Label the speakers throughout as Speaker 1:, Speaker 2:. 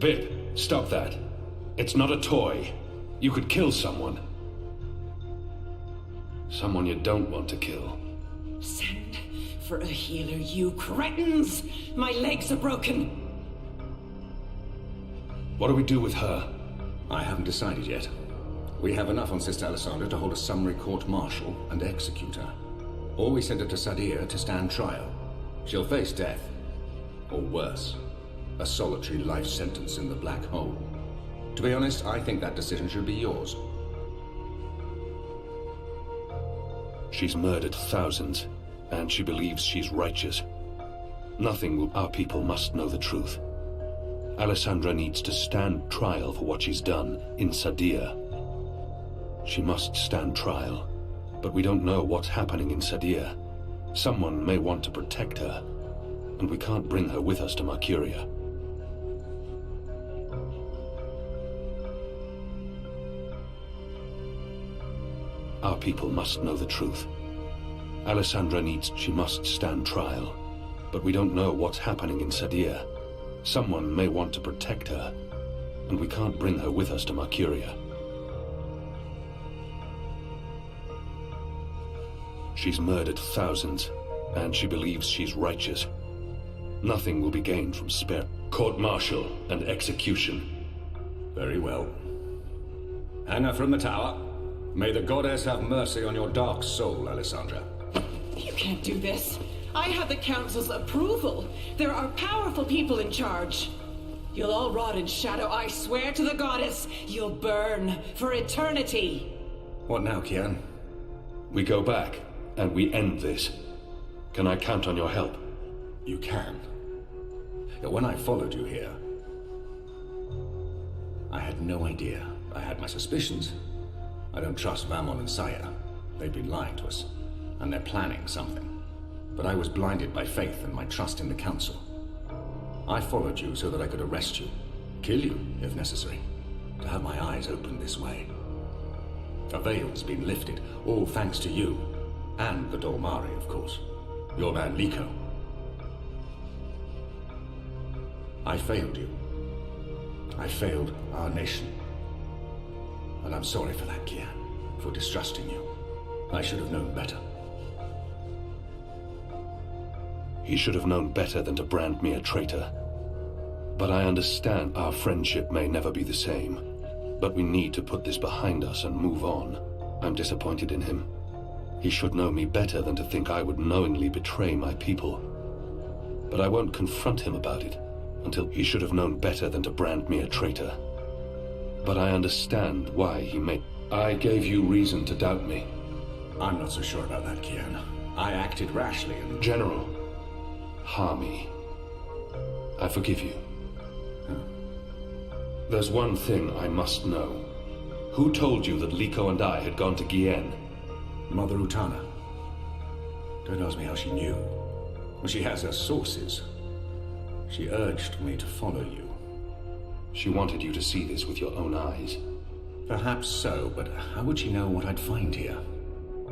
Speaker 1: Bib, stop that. It's not a toy. You could kill someone. Someone you don't want to kill.
Speaker 2: Send for a healer, you cretins! My legs are broken!
Speaker 1: What do we do with her?
Speaker 3: I haven't decided yet. We have enough on Sister Alessandra to hold a summary court-martial and execute her. Or we send her to Sadir to stand trial. She'll face death. Or worse, a solitary life sentence in the black hole. To be honest, I think that decision should be yours.
Speaker 1: She's murdered thousands, and she believes she's righteous. Nothing will... Our people must know the truth. Alessandra needs to stand trial for what she's done in Sadir. She must stand trial, but we don't know what's happening in Sadir. Someone may want to protect her, and we can't bring her with us to Mercuria. Our people must know the truth. Alessandra needs... She must stand trial, but we don't know what's happening in Sadir. Someone may want to protect her, and we can't bring her with us to Mercuria. She's murdered thousands, and she believes she's righteous. Nothing will be gained from spare court-martial and execution.
Speaker 3: Very well. Anna from the tower. May the goddess have mercy on your dark soul, Alessandra.
Speaker 2: You can't do this. I have the Council's approval. There are powerful people in charge. You'll all rot in shadow, I swear to the goddess. You'll burn for eternity.
Speaker 3: What now, Kian?
Speaker 1: We go back, and we end this. Can I count on your help?
Speaker 3: You can. When I followed you here, I had no idea. I had my suspicions. I don't trust Vamon and Saya. They've been lying to us, and they're planning something. But I was blinded by faith and my trust in the Council. I followed you so that I could arrest you, kill you, if necessary, to have my eyes opened this way. A veil's been lifted, all thanks to you, and the Dolmari, of course. Your man Liko. I failed you. I failed our nation. And I'm sorry for that, Kian, for distrusting you. I should have known better.
Speaker 1: He should have known better than to brand me a traitor. But I understand our friendship may never be the same. But we need to put this behind us and move on. I'm disappointed in him. He should know me better than to think I would knowingly betray my people. But I won't confront him about it until he should have known better than to brand me a traitor. But I understand why he made... I gave you reason to doubt me.
Speaker 3: I'm not so sure about that, Kian. I acted rashly and...
Speaker 1: General, Harmy, I forgive you. There's one thing I must know. Who told you that Liko and I had gone to Gien?
Speaker 3: Mother Utana. Don't ask me how she knew. Well, she has her sources. She urged me to follow you.
Speaker 1: She wanted you to see this with your own eyes.
Speaker 3: Perhaps so, but how would she know what I'd find here?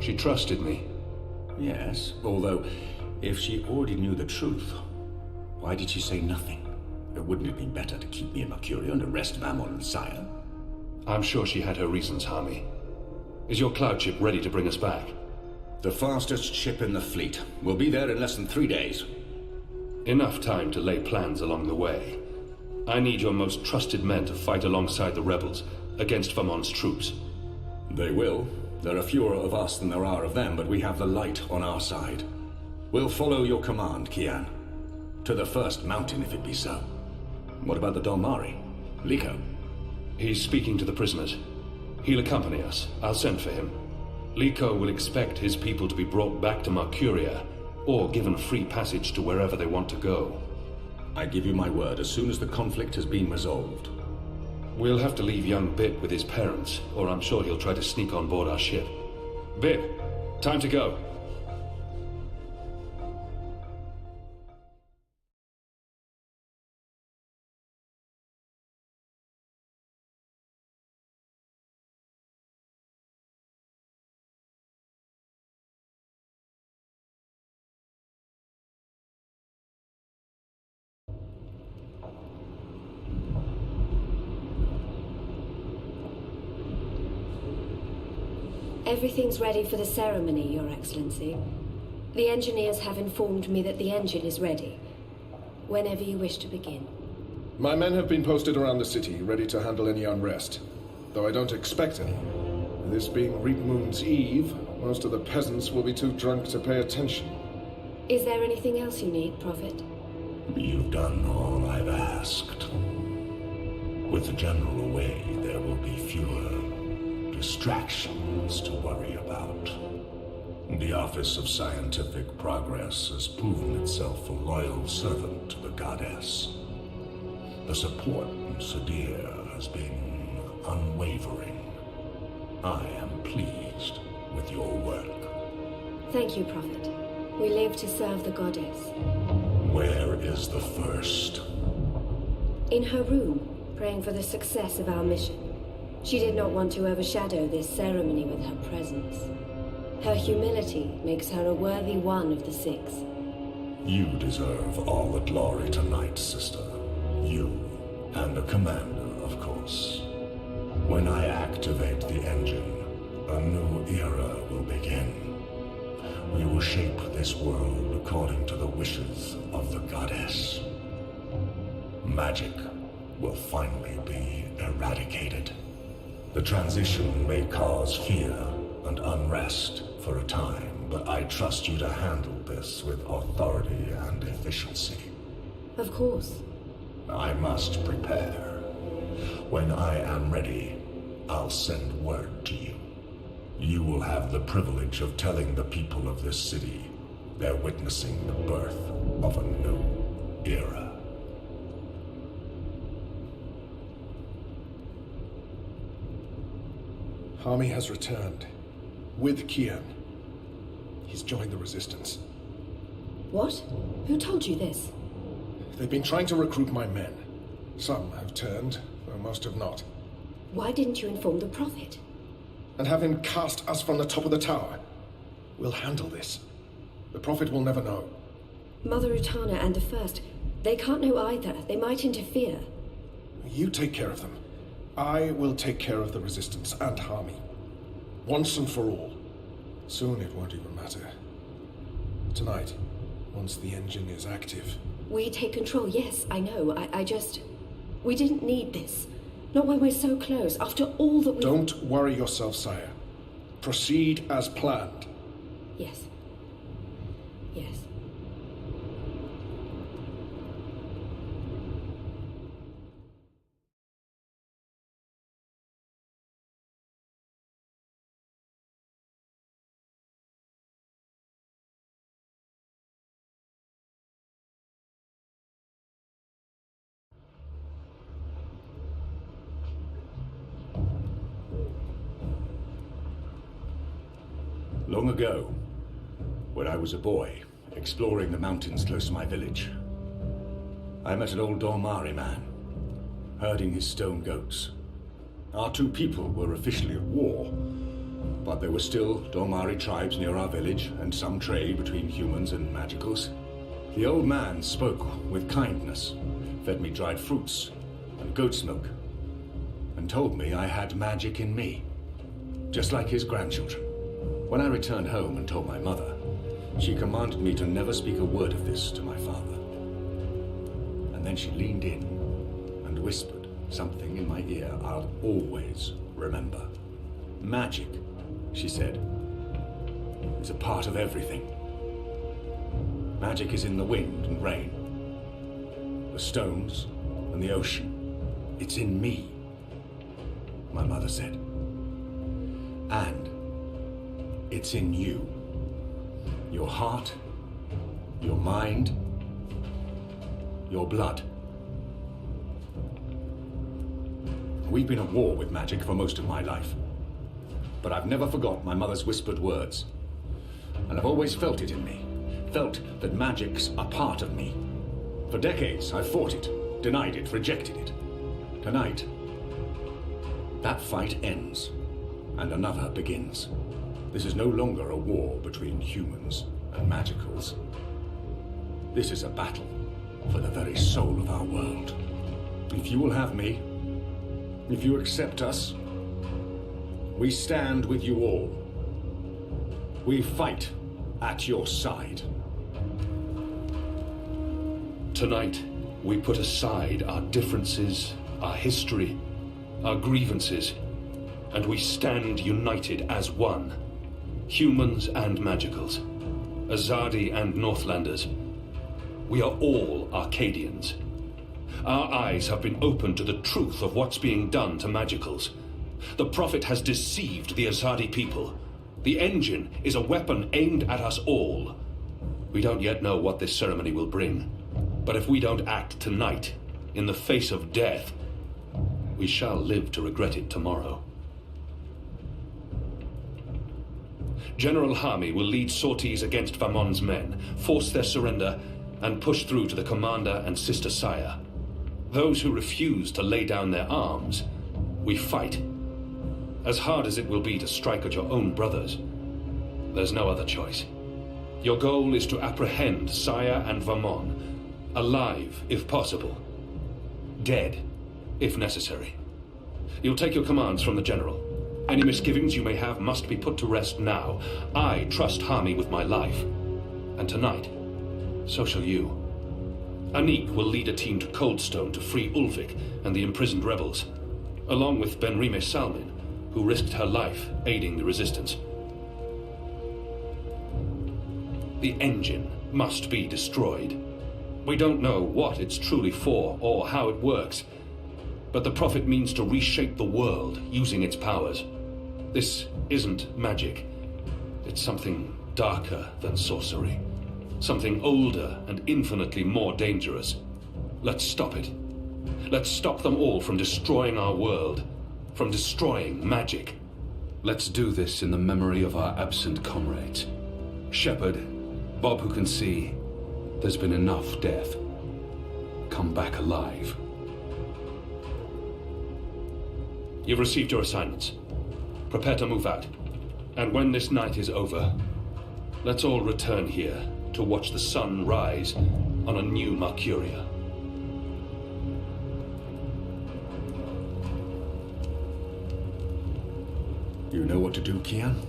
Speaker 1: She trusted me.
Speaker 3: Yes, although if she already knew the truth, why did she say nothing? Wouldn't it be better to keep me in Mercuria and arrest Vamon and Saya?
Speaker 1: I'm sure she had her reasons, Harmy. Is your cloud ship ready to bring us back?
Speaker 3: The fastest ship in the fleet. We'll be there in less than 3 days.
Speaker 1: Enough time to lay plans along the way. I need your most trusted men to fight alongside the rebels against Vamon's troops.
Speaker 3: They will. There are fewer of us than there are of them, but we have the light on our side. We'll follow your command, Kian. To the first mountain, if it be so. What about the Dolmari? Liko?
Speaker 1: He's speaking to the prisoners. He'll accompany us. I'll send for him. Liko will expect his people to be brought back to Mercuria, or given free passage to wherever they want to go.
Speaker 3: I give you my word, as soon as the conflict has been resolved.
Speaker 1: We'll have to leave young Bib with his parents, or I'm sure he'll try to sneak on board our ship. Bib, time to go.
Speaker 4: Everything's ready for the ceremony, Your Excellency. The engineers have informed me that the engine is ready. Whenever you wish to begin.
Speaker 5: My men have been posted around the city, ready to handle any unrest. Though I don't expect any. This being Reap Moon's Eve, most of the peasants will be too drunk to pay attention.
Speaker 4: Is there anything else you need, Prophet?
Speaker 6: You've done all I've asked. With the general away, there will be fewer distractions to worry about. The Office of Scientific Progress has proven itself a loyal servant to the goddess. The support from Sadir has been unwavering. I am pleased with your work.
Speaker 4: Thank you, Prophet. We live to serve the goddess.
Speaker 6: Where is the first?
Speaker 4: In her room, praying for the success of our mission. She did not want to overshadow this ceremony with her presence. Her humility makes her a worthy one of the six.
Speaker 6: You deserve all the glory tonight, sister. You, and the commander, of course. When I activate the engine, a new era will begin. We will shape this world according to the wishes of the goddess. Magic will finally be eradicated. The transition may cause fear and unrest for a time, but I trust you to handle this with authority and efficiency.
Speaker 4: Of course.
Speaker 6: I must prepare. When I am ready, I'll send word to you. You will have the privilege of telling the people of this city they're witnessing the birth of a new era.
Speaker 5: Hami has returned. With Kian. He's joined the Resistance.
Speaker 4: What? Who told you this?
Speaker 5: They've been trying to recruit my men. Some have turned, though most have not.
Speaker 4: Why didn't you inform the Prophet?
Speaker 5: And have him cast us from the top of the tower. We'll handle this. The Prophet will never know.
Speaker 4: Mother Utana and the First, they can't know either. They might interfere.
Speaker 5: You take care of them. I will take care of the Resistance and Hami. Once and for all. Soon it won't even matter. Tonight, once the engine is active.
Speaker 4: We take control, yes, I know. I just... We didn't need this. Not when we're so close, after all that we...
Speaker 5: Don't worry yourself, sire. Proceed as planned.
Speaker 4: Yes. Yes.
Speaker 3: Long ago, when I was a boy, exploring the mountains close to my village, I met an old Dormari man, herding his stone goats. Our two people were officially at war, but there were still Dormari tribes near our village and some trade between humans and magicals. The old man spoke with kindness, fed me dried fruits and goat's milk, and told me I had magic in me, just like his grandchildren. When I returned home and told my mother, she commanded me to never speak a word of this to my father. And then she leaned in and whispered something in my ear I'll always remember. Magic, she said, is a part of everything. Magic is in the wind and rain, the stones and the ocean. It's in me, my mother said. And it's in you. Your heart, your mind, your blood. We've been at war with magic for most of my life. But I've never forgot my mother's whispered words. And I've always felt it in me. Felt that magic's a part of me. For decades, I've fought it, denied it, rejected it. Tonight, that fight ends, and another begins. This is no longer a war between humans and magicals. This is a battle for the very soul of our world. If you will have me, if you accept us, we stand with you all We fight at your side.
Speaker 1: Tonight, we put aside our differences, our history, our grievances, and we stand united as one. Humans and magicals, Azadi and Northlanders. We are all Arcadians. Our eyes have been opened to the truth of what's being done to magicals. The Prophet has deceived the Azadi people. The engine is a weapon aimed at us all. We don't yet know what this ceremony will bring. But if we don't act tonight, in the face of death, we shall live to regret it tomorrow. General Hami will lead sorties against Vamon's men, force their surrender, and push through to the Commander and Sister Saya. Those who refuse to lay down their arms, we fight. As hard as it will be to strike at your own brothers, there's no other choice. Your goal is to apprehend Saya and Vamon, alive if possible, dead if necessary. You'll take your commands from the General. Any misgivings you may have must be put to rest now. I trust Hami with my life. And tonight, so shall you. Anik will lead a team to Coldstone to free Ulvik and the imprisoned rebels, along with Benrime Salmin, who risked her life aiding the resistance. The engine must be destroyed. We don't know what it's truly for or how it works, but the Prophet means to reshape the world using its powers. This isn't magic. It's something darker than sorcery. Something older and infinitely more dangerous. Let's stop it. Let's stop them all from destroying our world, from destroying magic. Let's do this in the memory of our absent comrades. Shepard, Bob who can see, there's been enough death. Come back alive. You've received your assignments. Prepare to move out. And when this night is over, let's all return here to watch the sun rise on a new Mercuria.
Speaker 3: You know what to do, Kian?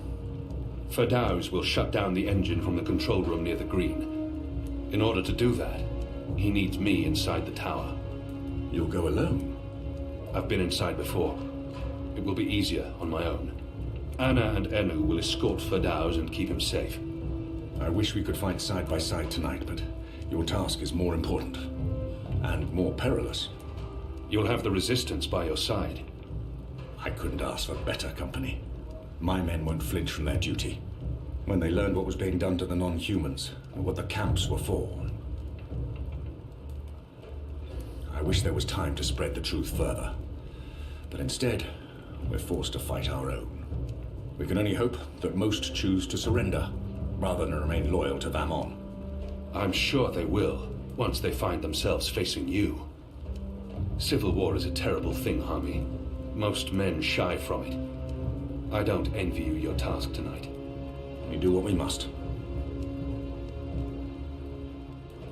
Speaker 1: Ferdows will shut down the engine from the control room near the green. In order to do that, he needs me inside the tower.
Speaker 3: You'll go alone?
Speaker 1: I've been inside before. It will be easier on my own. Anna and Enu will escort Ferdows and keep him safe.
Speaker 3: I wish we could fight side by side tonight, but your task is more important. And more perilous.
Speaker 1: You'll have the Resistance by your side.
Speaker 3: I couldn't ask for better company. My men won't flinch from their duty. When they learned what was being done to the non-humans, and what the camps were for. I wish there was time to spread the truth further. But instead, we're forced to fight our own. We can only hope that most choose to surrender, rather than remain loyal to Vamon.
Speaker 1: I'm sure they will, once they find themselves facing you. Civil war is a terrible thing, Hami. Most men shy from it. I don't envy you your task tonight.
Speaker 3: We do what we must.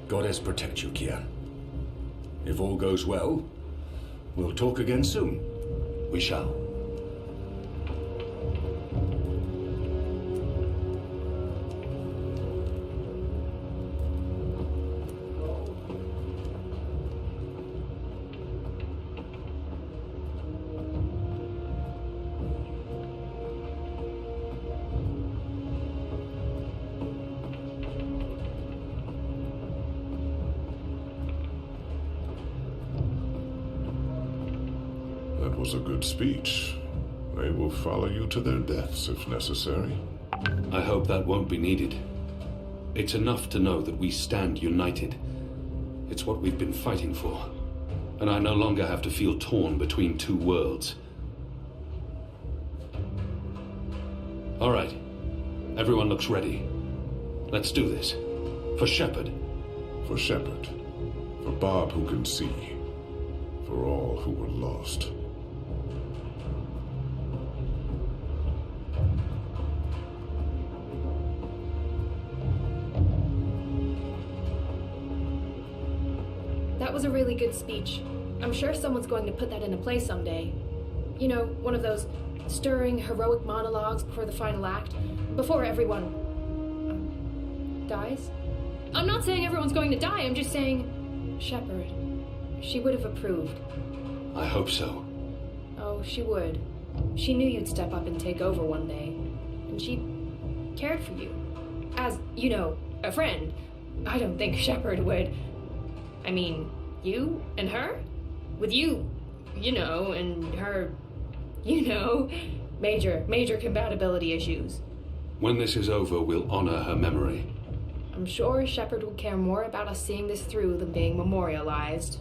Speaker 3: Goddess protect you, Kian. If all goes well, we'll talk again soon.
Speaker 1: We shall.
Speaker 6: That was a good speech. They will follow you to their deaths if necessary.
Speaker 1: I hope that won't be needed. It's enough to know that we stand united. It's what we've been fighting for. And I no longer have to feel torn between two worlds. All right. Everyone looks ready. Let's do this. For Shepard.
Speaker 6: For Shepard. For Bob who can see. For all who were lost.
Speaker 7: That was a really good speech. I'm sure someone's going to put that into play someday. You know, one of those stirring, heroic monologues before the final act. Before everyone... dies? I'm not saying everyone's going to die, I'm just saying... Shepard. She would have approved.
Speaker 1: I hope so.
Speaker 7: Oh, she would. She knew you'd step up and take over one day. And she cared for you. As, you know, a friend. I don't think Shepard would. I mean, you and her? With you, you know, and her, you know, major compatibility issues.
Speaker 1: When this is over, we'll honor her memory.
Speaker 7: I'm sure Shepard would care more about us seeing this through than being memorialized.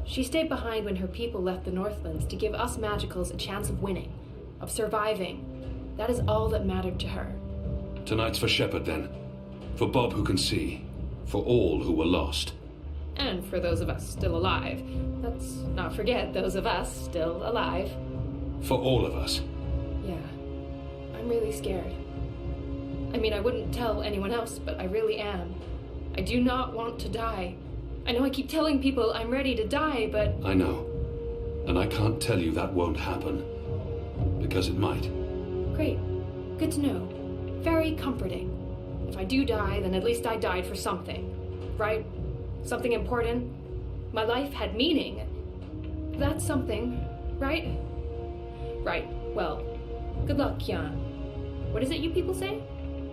Speaker 7: She stayed behind when her people left the Northlands to give us Magicals a chance of winning, of surviving. That is all that mattered to her.
Speaker 1: Tonight's for Shepard, then. For Bob who can see. For all who were lost.
Speaker 7: And for those of us still alive. Let's not forget those of us still alive.
Speaker 1: For all of us.
Speaker 7: Yeah. I'm really scared. I mean, I wouldn't tell anyone else, but I really am. I do not want to die. I know I keep telling people I'm ready to die, but...
Speaker 1: I know. And I can't tell you that won't happen. Because it might.
Speaker 7: Great. Good to know. Very comforting. If I do die, then at least I died for something. Right? Something important. My life had meaning. That's something, right? Right. Well, good luck, Kian. What is it you people say?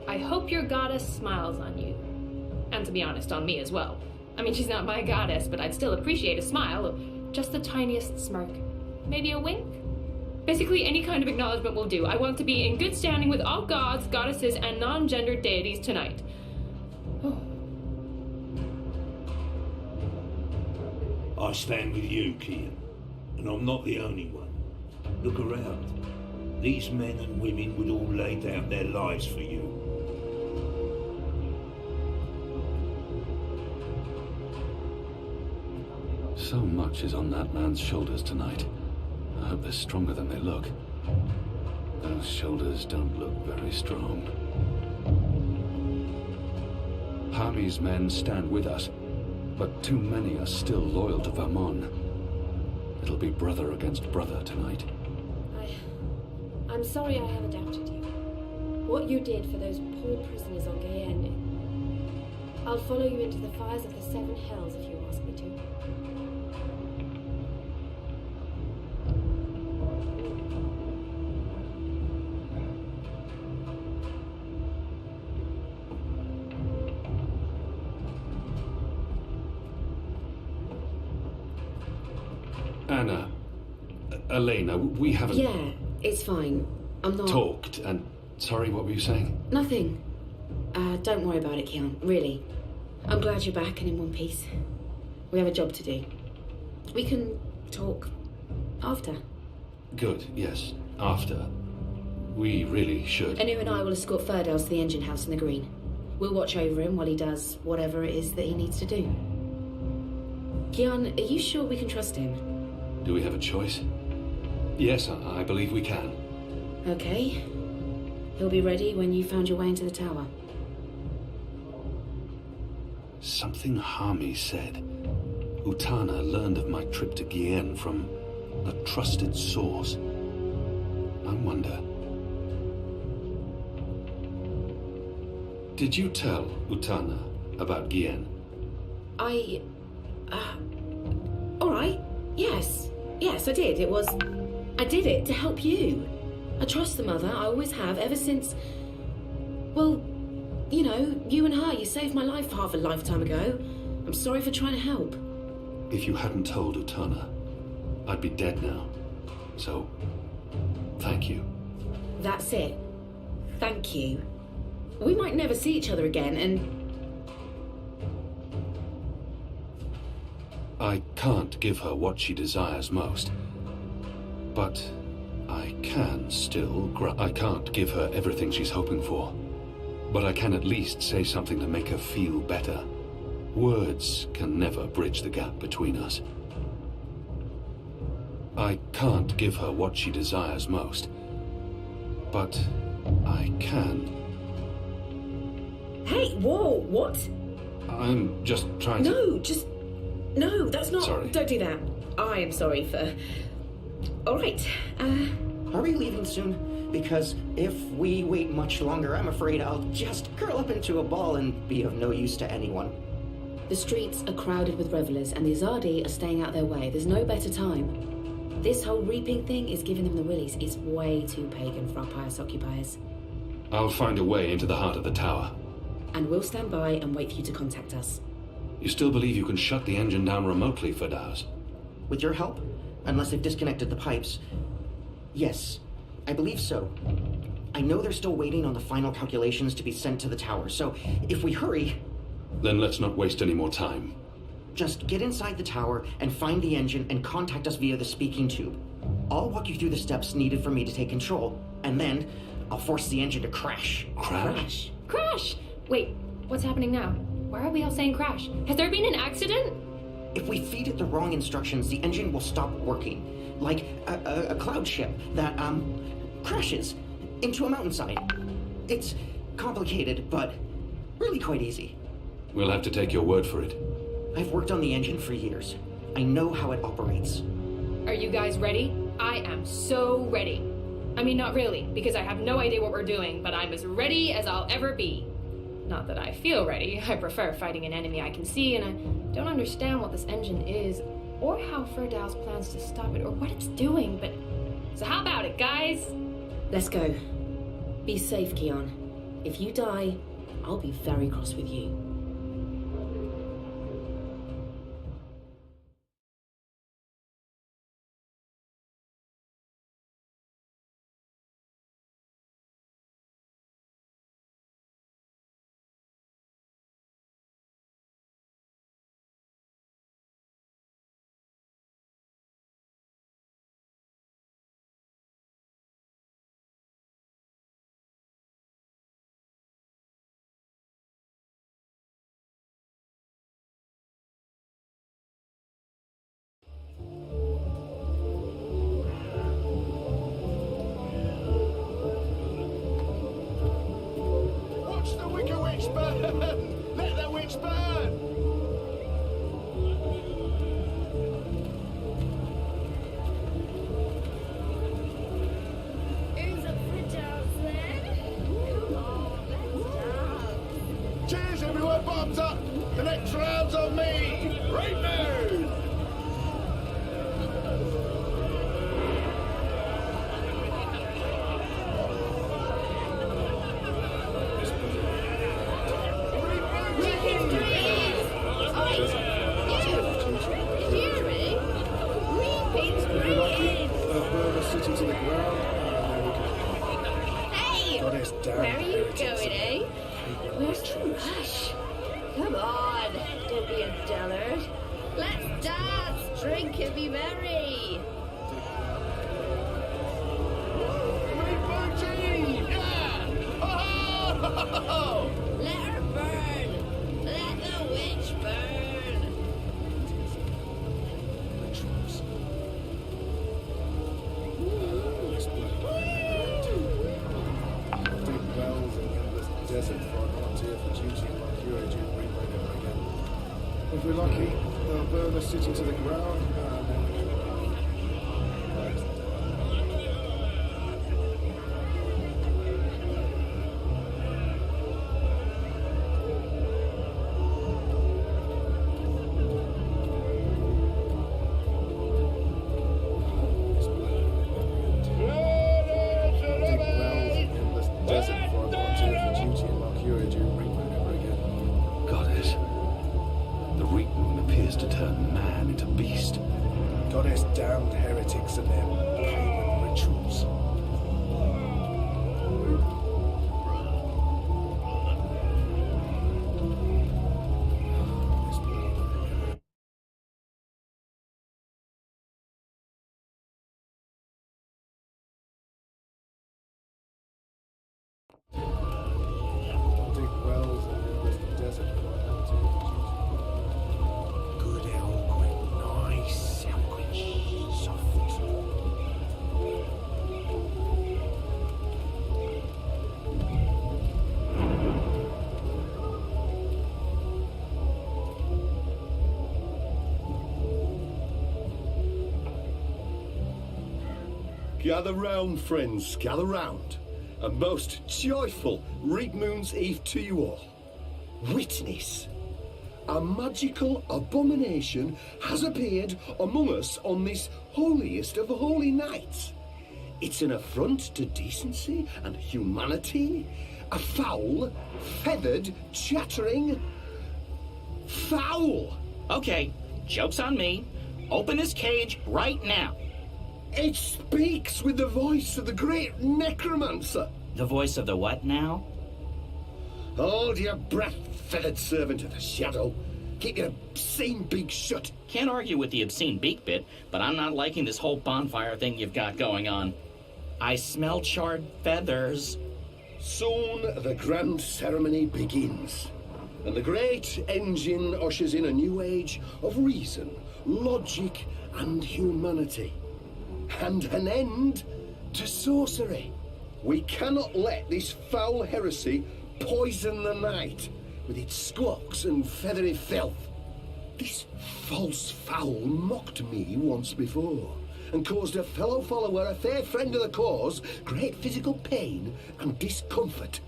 Speaker 7: I hope your goddess smiles on you. And to be honest, on me as well. I mean, she's not my goddess, but I'd still appreciate a smile. Just the tiniest smirk. Maybe a wink? Basically, any kind of acknowledgement will do. I want to be in good standing with all gods, goddesses, and non-gendered deities tonight. Oh.
Speaker 8: I stand with you, Kian. And I'm not the only one. Look around. These men and women would all lay down their lives for you.
Speaker 1: So much is on that man's shoulders tonight. I hope they're stronger than they look. Those shoulders don't look very strong. Harvey's men stand with us, but too many are still loyal to Vermont. It'll be brother against brother tonight.
Speaker 4: I'm sorry I ever doubted you. What you did for those poor prisoners on Guyenne. I'll follow you into the fires of the Seven Hells if you ask me to.
Speaker 1: Anna, Elena, we haven't...
Speaker 9: Yeah, it's fine. I'm not...
Speaker 1: talked, and... Sorry, what were you saying?
Speaker 9: Nothing. Don't worry about it, Kian, really. I'm glad you're back and in one piece. We have a job to do. We can talk after.
Speaker 1: Good, yes. After. We really should.
Speaker 9: Anu and I will escort Ferdels to the engine house in the green. We'll watch over him while he does whatever it is that he needs to do. Kian, are you sure we can trust him?
Speaker 1: Do we have a choice? Yes, I believe we can.
Speaker 9: Okay. He'll be ready when you found your way into the tower.
Speaker 1: Something Harmy said. Utana learned of my trip to Guyenne from a trusted source. I wonder... Did you tell Utana about Guyenne?
Speaker 9: All right. Yes, I did. I did it to help you. I trust the mother. I always have, ever since... Well, you know, you and her, you saved my life half a lifetime ago. I'm sorry for trying to help.
Speaker 1: If you hadn't told Utana, I'd be dead now. So, thank you.
Speaker 9: That's it. Thank you. We might never see each other again, and...
Speaker 1: I can't give her what she desires most. But I can still I can't give her everything she's hoping for. But I can at least say something to make her feel better. Words can never bridge the gap between us. I can't give her what she desires most. But I can.
Speaker 9: Hey, whoa, what?
Speaker 1: I'm just trying to...
Speaker 9: No, that's not...
Speaker 1: Sorry.
Speaker 9: Don't do that. I am sorry for... All right,
Speaker 10: Are we leaving soon? Because if we wait much longer, I'm afraid I'll just curl up into a ball and be of no use to anyone.
Speaker 9: The streets are crowded with revelers, and the Azadi are staying out their way. There's no better time. This whole reaping thing is giving them the willies. It's way too pagan for our pious occupiers.
Speaker 1: I'll find a way into the heart of the tower.
Speaker 9: And we'll stand by and wait for you to contact us.
Speaker 1: You still believe you can shut the engine down remotely, Firdaus?
Speaker 10: With your help? Unless they've disconnected the pipes. Yes, I believe so. I know they're still waiting on the final calculations to be sent to the tower, so if we hurry...
Speaker 1: Then let's not waste any more time.
Speaker 10: Just get inside the tower and find the engine and contact us via the speaking tube. I'll walk you through the steps needed for me to take control, and then I'll force the engine to crash.
Speaker 1: Crash?
Speaker 7: Crash! Wait, what's happening now? Why are we all saying crash? Has there been an accident?
Speaker 10: If we feed it the wrong instructions, the engine will stop working. Like a cloud ship that, crashes into a mountainside. It's complicated, but really quite easy.
Speaker 1: We'll have to take your word for it.
Speaker 10: I've worked on the engine for years. I know how it operates.
Speaker 7: Are you guys ready? I am so ready. I mean, not really, because I have no idea what we're doing, but I'm as ready as I'll ever be. Not that I feel ready. I prefer fighting an enemy I can see, and I don't understand what this engine is, or how Firdaus plans to stop it, or what it's doing, but... So how about it, guys?
Speaker 9: Let's go. Be safe, Kion. If you die, I'll be very cross with you.
Speaker 11: Let the witch burn!
Speaker 12: Who's up for dance then? Come on, let's dance.
Speaker 11: Cheers, everyone, bottoms up! The next round's on me! Right now!
Speaker 5: Sitting to the ground,
Speaker 12: Hey! Where are you going, eh? Where's the rush? Come on, don't be a dullard. Let's dance, drink and be merry. Let her burn. Let the witch burn.
Speaker 5: Desert for a volunteer for duty and my cure agent bring my number again. If we're lucky, they'll burn us sitting to the ground and then we can... Damned heretics and their pagan rituals. Dig wells in the desert for a volunteer for duty. Good Elquin, nice Elquin. Soft.
Speaker 13: Gather round, friends, gather round. A most joyful Reap Moon's Eve to you all. Witness. A magical abomination has appeared among us on this holiest of holy nights. It's an affront to decency and humanity. A foul, feathered, chattering... foul!
Speaker 14: Okay, joke's on me. Open this cage right now.
Speaker 13: It speaks with the voice of the great necromancer.
Speaker 14: The voice of the what now?
Speaker 13: Hold your breath, feathered servant of the shadow. Keep your obscene beak shut.
Speaker 14: Can't argue with the obscene beak bit, but I'm not liking this whole bonfire thing you've got going on. I smell charred feathers.
Speaker 13: Soon the grand ceremony begins, and the great engine ushers in a new age of reason, logic, and humanity. And an end to sorcery. We cannot let this foul heresy poison the night with its squawks and feathery filth. This false fowl mocked me once before, and caused a fellow follower, a fair friend of the cause, great physical pain and discomfort.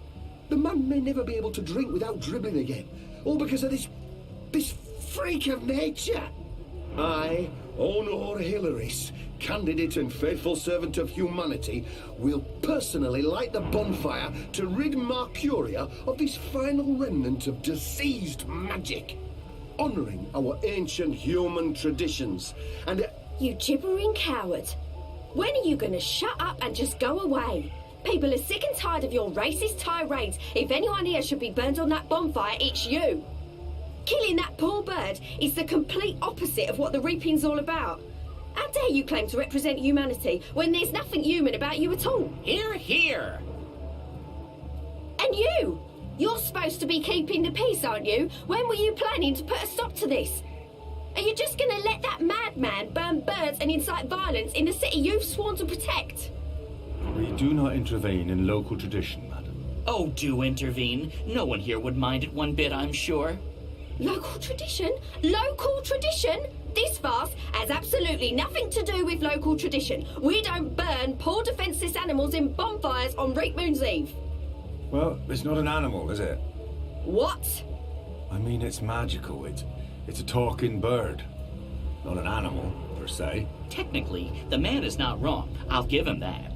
Speaker 13: The man may never be able to drink without dribbling again, all because of this freak of nature. I, Honor Hilaris, candidate and faithful servant of humanity, will personally light the bonfire to rid Mercuria of this final remnant of diseased magic, honoring our ancient human traditions and...
Speaker 4: You gibbering coward. When are you going to shut up and just go away? People are sick and tired of your racist tirades. If anyone here should be burned on that bonfire, it's you. Killing that poor bird is the complete opposite of what the reaping's all about. How dare you claim to represent humanity when there's nothing human about you at all?
Speaker 14: Hear, hear.
Speaker 4: And you! You're supposed to be keeping the peace, aren't you? When were you planning to put a stop to this? Are you just going to let that madman burn birds and incite violence in the city you've sworn to protect?
Speaker 15: We do not intervene in local tradition, madam.
Speaker 14: Oh, do intervene. No one here would mind it one bit, I'm sure.
Speaker 4: Local tradition? Local tradition? This farce has absolutely nothing to do with local tradition. We don't burn poor defenseless animals in bonfires on Reap Moon's Eve.
Speaker 15: Well, it's not an animal, is it?
Speaker 4: What?
Speaker 15: I mean, it's magical. It's a talking bird. Not an animal, per se.
Speaker 14: Technically, the man is not wrong. I'll give him that.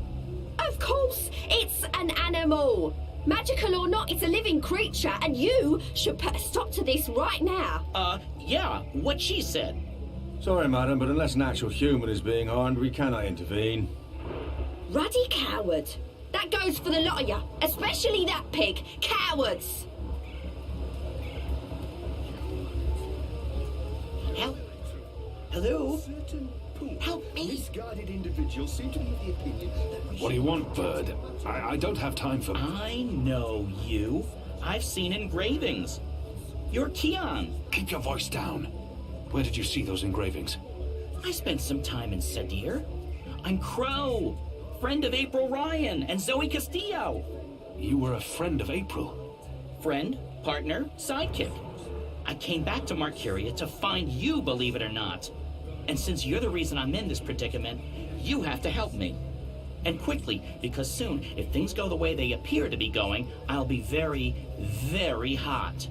Speaker 4: Of course, it's an animal. Magical or not, it's a living creature, and you should put a stop to this right now.
Speaker 14: Yeah, what she said.
Speaker 15: Sorry, madam, but unless an actual human is being harmed, we cannot intervene.
Speaker 4: Ruddy coward. That goes for the lot of you, especially that pig. Cowards!
Speaker 14: Help! Hello?
Speaker 13: Help me! Misguided individuals seem to be of the opinion that we
Speaker 1: What do you want, bird? I don't have time for...
Speaker 14: I know you. I've seen engravings. You're Keon.
Speaker 1: Keep your voice down. Where did you see those engravings?
Speaker 14: I spent some time in Sadir. I'm Crow, friend of April Ryan and Zoe Castillo.
Speaker 1: You were a friend of April?
Speaker 14: Friend, partner, sidekick. I came back to Mercuria to find you, believe it or not. And since you're the reason I'm in this predicament, you have to help me. And quickly, because soon, if things go the way they appear to be going, I'll be very, very hot.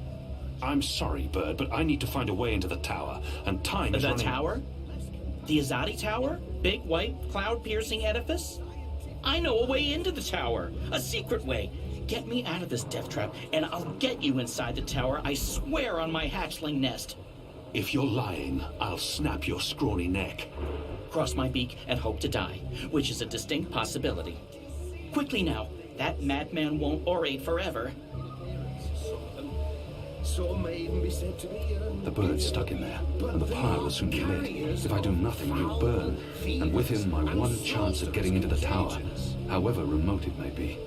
Speaker 1: I'm sorry, Bird, but I need to find a way into the tower, and time is running...
Speaker 14: The tower? The Azadi Tower? Big, white, cloud-piercing edifice? I know a way into the tower. A secret way. Get me out of this death trap, and I'll get you inside the tower, I swear on my hatchling nest.
Speaker 1: If you're lying, I'll snap your scrawny neck.
Speaker 14: Cross my beak and hope to die, which is a distinct possibility. Quickly now, that madman won't orate forever.
Speaker 13: So may even be said to be...
Speaker 1: The bird's stuck in there, and the pyre will soon be lit. If I do nothing, he'll burn, and with him my one chance of getting into the tower, however remote it may be.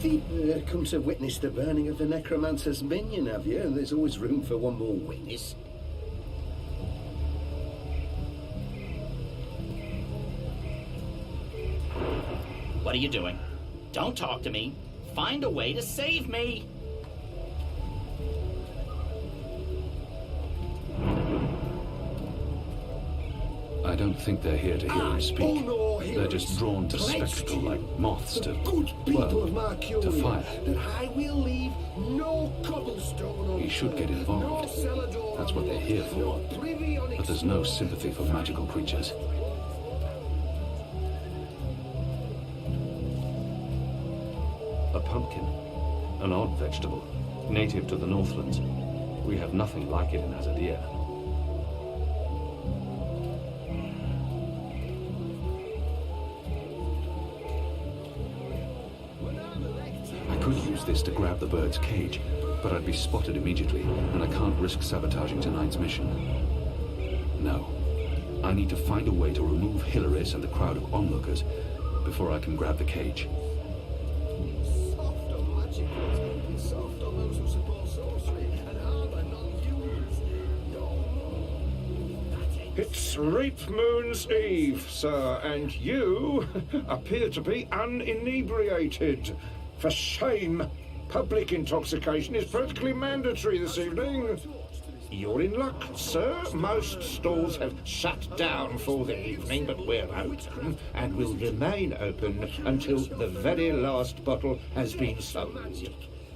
Speaker 13: You've come to witness the burning of the necromancer's minion, have you? And there's always room for one more witness.
Speaker 14: What are you doing? Don't talk to me. Find a way to save me.
Speaker 1: I don't think they're here to hear him speak.
Speaker 13: no,
Speaker 1: They're just drawn to spectacle like moths to,
Speaker 13: good people of
Speaker 1: well,
Speaker 13: Mercury,
Speaker 1: to fire.
Speaker 13: that I will leave no cobblestone.
Speaker 1: He should get involved. That's what they're here for. But there's no sympathy for magical creatures. A pumpkin. An odd vegetable. Native to the Northlands. We have nothing like it in Azadir. I could use this to grab the bird's cage, but I'd be spotted immediately, and I can't risk sabotaging tonight's mission. No. I need to find a way to remove Hilaris and the crowd of onlookers before I can grab the cage.
Speaker 11: It's Reap Moon's Eve, sir, and you appear to be uninebriated. For shame. Public intoxication is practically mandatory this evening. You're in luck, sir. Most stalls have shut down for the evening, but we're open and will remain open until the very last bottle has been sold.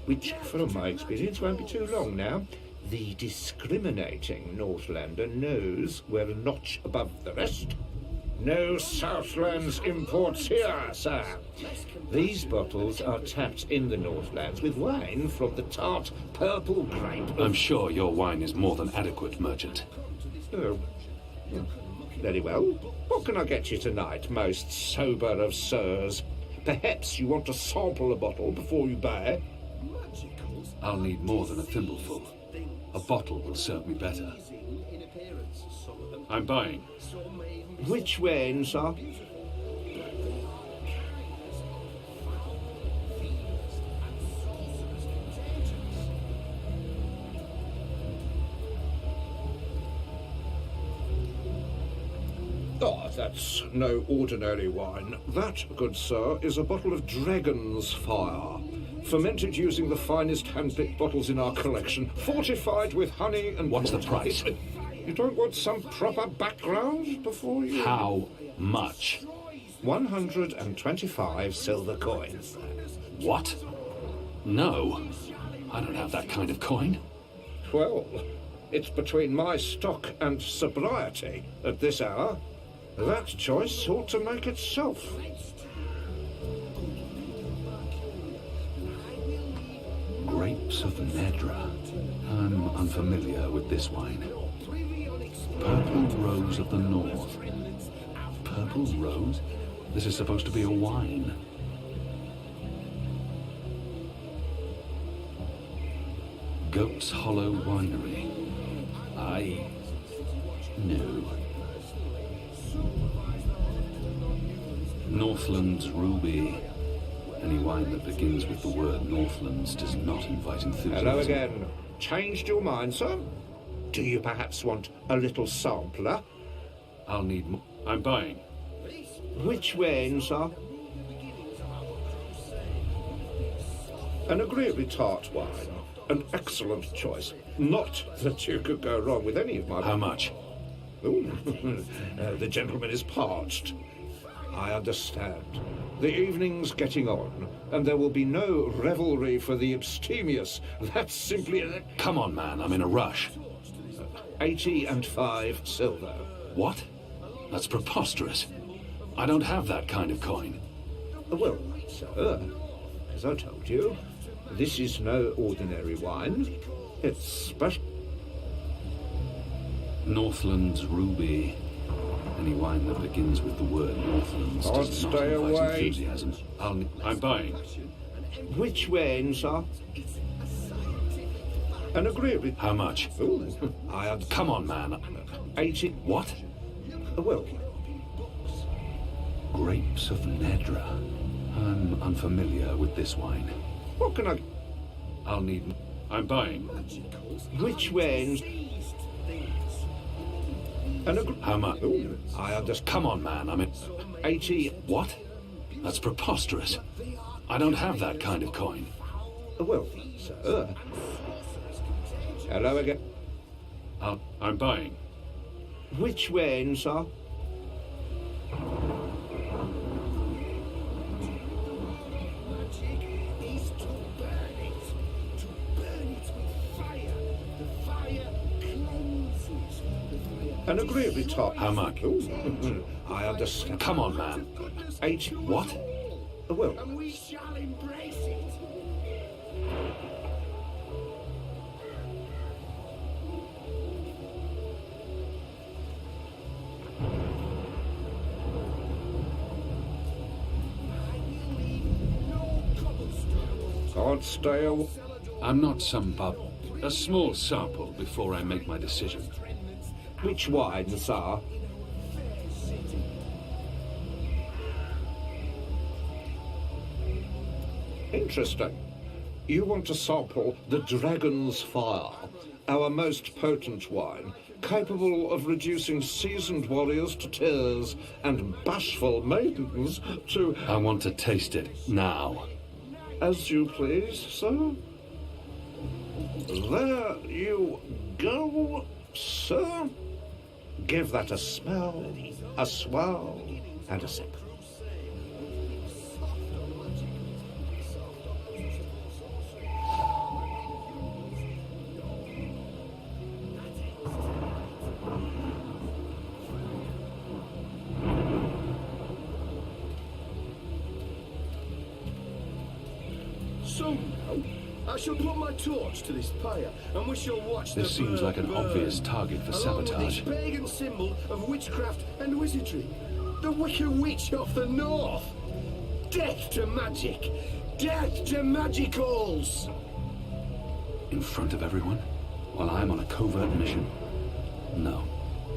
Speaker 11: Which, from my experience, won't be too long now. The discriminating Northlander knows we're a notch above the rest. No Southlands imports here, sir. These bottles are tapped in the Northlands with wine from the tart purple grape.
Speaker 1: I'm sure your wine is more than adequate, merchant.
Speaker 11: Oh. Very well. What can I get you tonight, most sober of sirs? Perhaps you want to sample a bottle before you buy?
Speaker 1: I'll need more than a thimbleful. A bottle will serve me better. I'm buying.
Speaker 11: Which wine, sir? Oh, that's no ordinary wine. That, good sir, is a bottle of Dragon's Fire. Fermented using the finest hand-picked bottles in our collection, fortified with honey and...
Speaker 1: What's the price?
Speaker 11: You don't want some proper background before you...
Speaker 1: How much?
Speaker 11: 125 silver coins.
Speaker 1: What? No. I don't have that kind of coin.
Speaker 11: Well, it's between my stock and sobriety at this hour. That choice ought to make itself.
Speaker 1: Grapes of Nedra. I'm unfamiliar with this wine. Purple Rose of the North. Purple Rose? This is supposed to be a wine. Goat's Hollow Winery. No. Northland's Ruby. Any wine that begins with the word Northlands does not invite enthusiasm.
Speaker 11: Hello again. Changed your mind, sir? Do you perhaps want a little sampler?
Speaker 1: I'll need more. I'm buying.
Speaker 11: Which wine, sir? An agreeably tart wine. An excellent choice. Not that you could go wrong with any of my...
Speaker 1: How much?
Speaker 11: Ooh, the gentleman is parched. I understand. The evening's getting on, and there will be no revelry for the abstemious. That's simply a...
Speaker 1: Come on, man. I'm in a rush.
Speaker 11: 85 silver.
Speaker 1: What? That's preposterous. I don't have that kind of coin.
Speaker 11: Well, sir, as I told you, this is no ordinary wine. It's special.
Speaker 1: Northland's Ruby. Any wine that begins with the word Northlands does not
Speaker 11: stay
Speaker 1: invite
Speaker 11: away.
Speaker 1: enthusiasm. I'm buying.
Speaker 11: Which wine, sir? An agreeably...
Speaker 1: How much?
Speaker 11: Ooh,
Speaker 1: Come on, man.
Speaker 11: 80...
Speaker 1: What?
Speaker 11: Well...
Speaker 1: Grapes of Nedra. I'm unfamiliar with this wine.
Speaker 11: What can I...
Speaker 1: I'll need... I'm buying.
Speaker 11: Which wines?
Speaker 1: How much?
Speaker 11: Ooh, I understand.
Speaker 1: Come on, man. I'm in...
Speaker 11: 80...
Speaker 1: What? That's preposterous. I don't have that kind of coin.
Speaker 11: Well, sir... Hello again.
Speaker 1: I'm buying.
Speaker 11: Which wine, sir? An agreeably top.
Speaker 1: How much?
Speaker 11: Ooh, I understand.
Speaker 1: Come on, man.
Speaker 11: 8.
Speaker 1: What?
Speaker 11: Well,
Speaker 13: And we shall embrace it.
Speaker 11: can't stay away.
Speaker 1: I'm not some bubble. A small sample before I make my decision.
Speaker 11: Which wine, sir? Interesting. You want to sample the Dragon's Fire, our most potent wine, capable of reducing seasoned warriors to tears and bashful maidens to...
Speaker 1: I want to taste it now.
Speaker 11: As you please, sir. There you go, sir. Give that a smell, a swirl, and a sip.
Speaker 13: So now, I shall put my torch to this pyre, and we shall watch
Speaker 1: This
Speaker 13: the
Speaker 1: seems like an
Speaker 13: burn,
Speaker 1: obvious target for
Speaker 13: along with
Speaker 1: sabotage.
Speaker 13: this pagan symbol of witchcraft and wizardry. The Wicked Witch of the North. Death to magic. Death to magicals.
Speaker 1: In front of everyone? While I'm on a covert mission? No,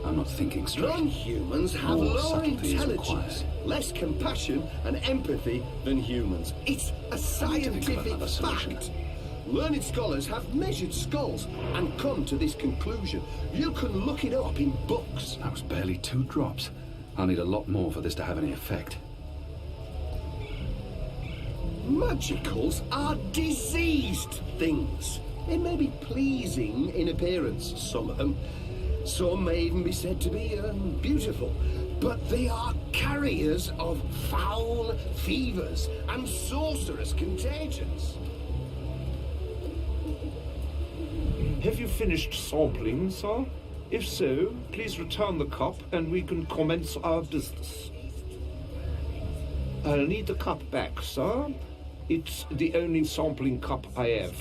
Speaker 1: I'm not thinking straight.
Speaker 13: Non-humans have
Speaker 1: More
Speaker 13: lower
Speaker 1: subtlety is
Speaker 13: intelligence, less compassion and empathy than humans. It's a scientific
Speaker 1: another solution.
Speaker 13: fact. Learned scholars have measured skulls and come to this conclusion. You can look it up in books.
Speaker 1: That was barely 2 drops. I'll need a lot more for this to have any effect.
Speaker 13: Magicals are diseased things. They may be pleasing in appearance, some of them. Some may even be said to be beautiful. But they are carriers of foul fevers and sorcerous contagions.
Speaker 11: Have you finished sampling, sir? If so, please return the cup and we can commence our business. I'll need the cup back, sir. It's the only sampling cup I have.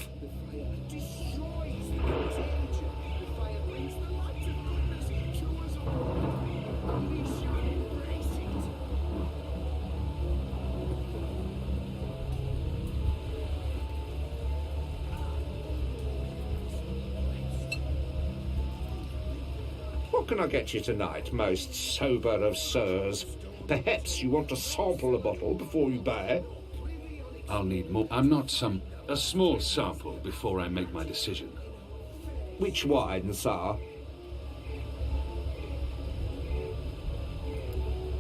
Speaker 11: What can I get you tonight, most sober of sirs? Perhaps you want to sample a bottle before you buy?
Speaker 1: I'll need more. I'm not a small sample before I make my decision.
Speaker 11: Which wine, sir?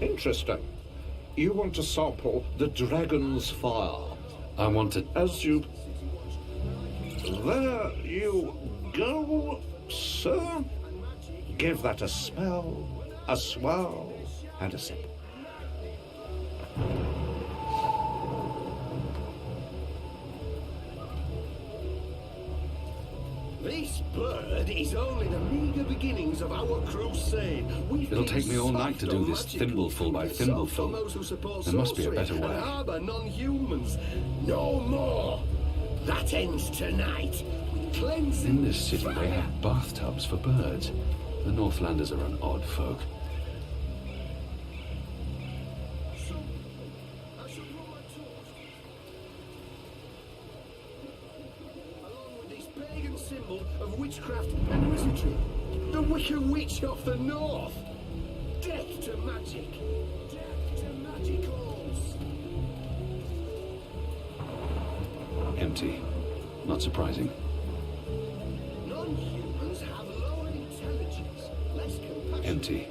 Speaker 11: Interesting. You want to sample the Dragon's Fire.
Speaker 1: I want to...
Speaker 11: As you... There you go, sir. Give that a smell, a swirl, and a sip.
Speaker 13: This bird is only the meager beginnings of our crusade.
Speaker 1: It'll take me all night to do this thimbleful by thimbleful. There must be a better way.
Speaker 13: Harbour non-humans. No more. That ends tonight. Cleansing.
Speaker 1: In this city, they have bathtubs for birds. The Northlanders are an odd folk.
Speaker 13: Pagan symbol of witchcraft and wizardry. The Wicked Witch of the North. Death to magic. Death to magicals.
Speaker 1: Empty. Not surprising.
Speaker 13: Non-humans have lower intelligence, less compassion.
Speaker 1: Empty.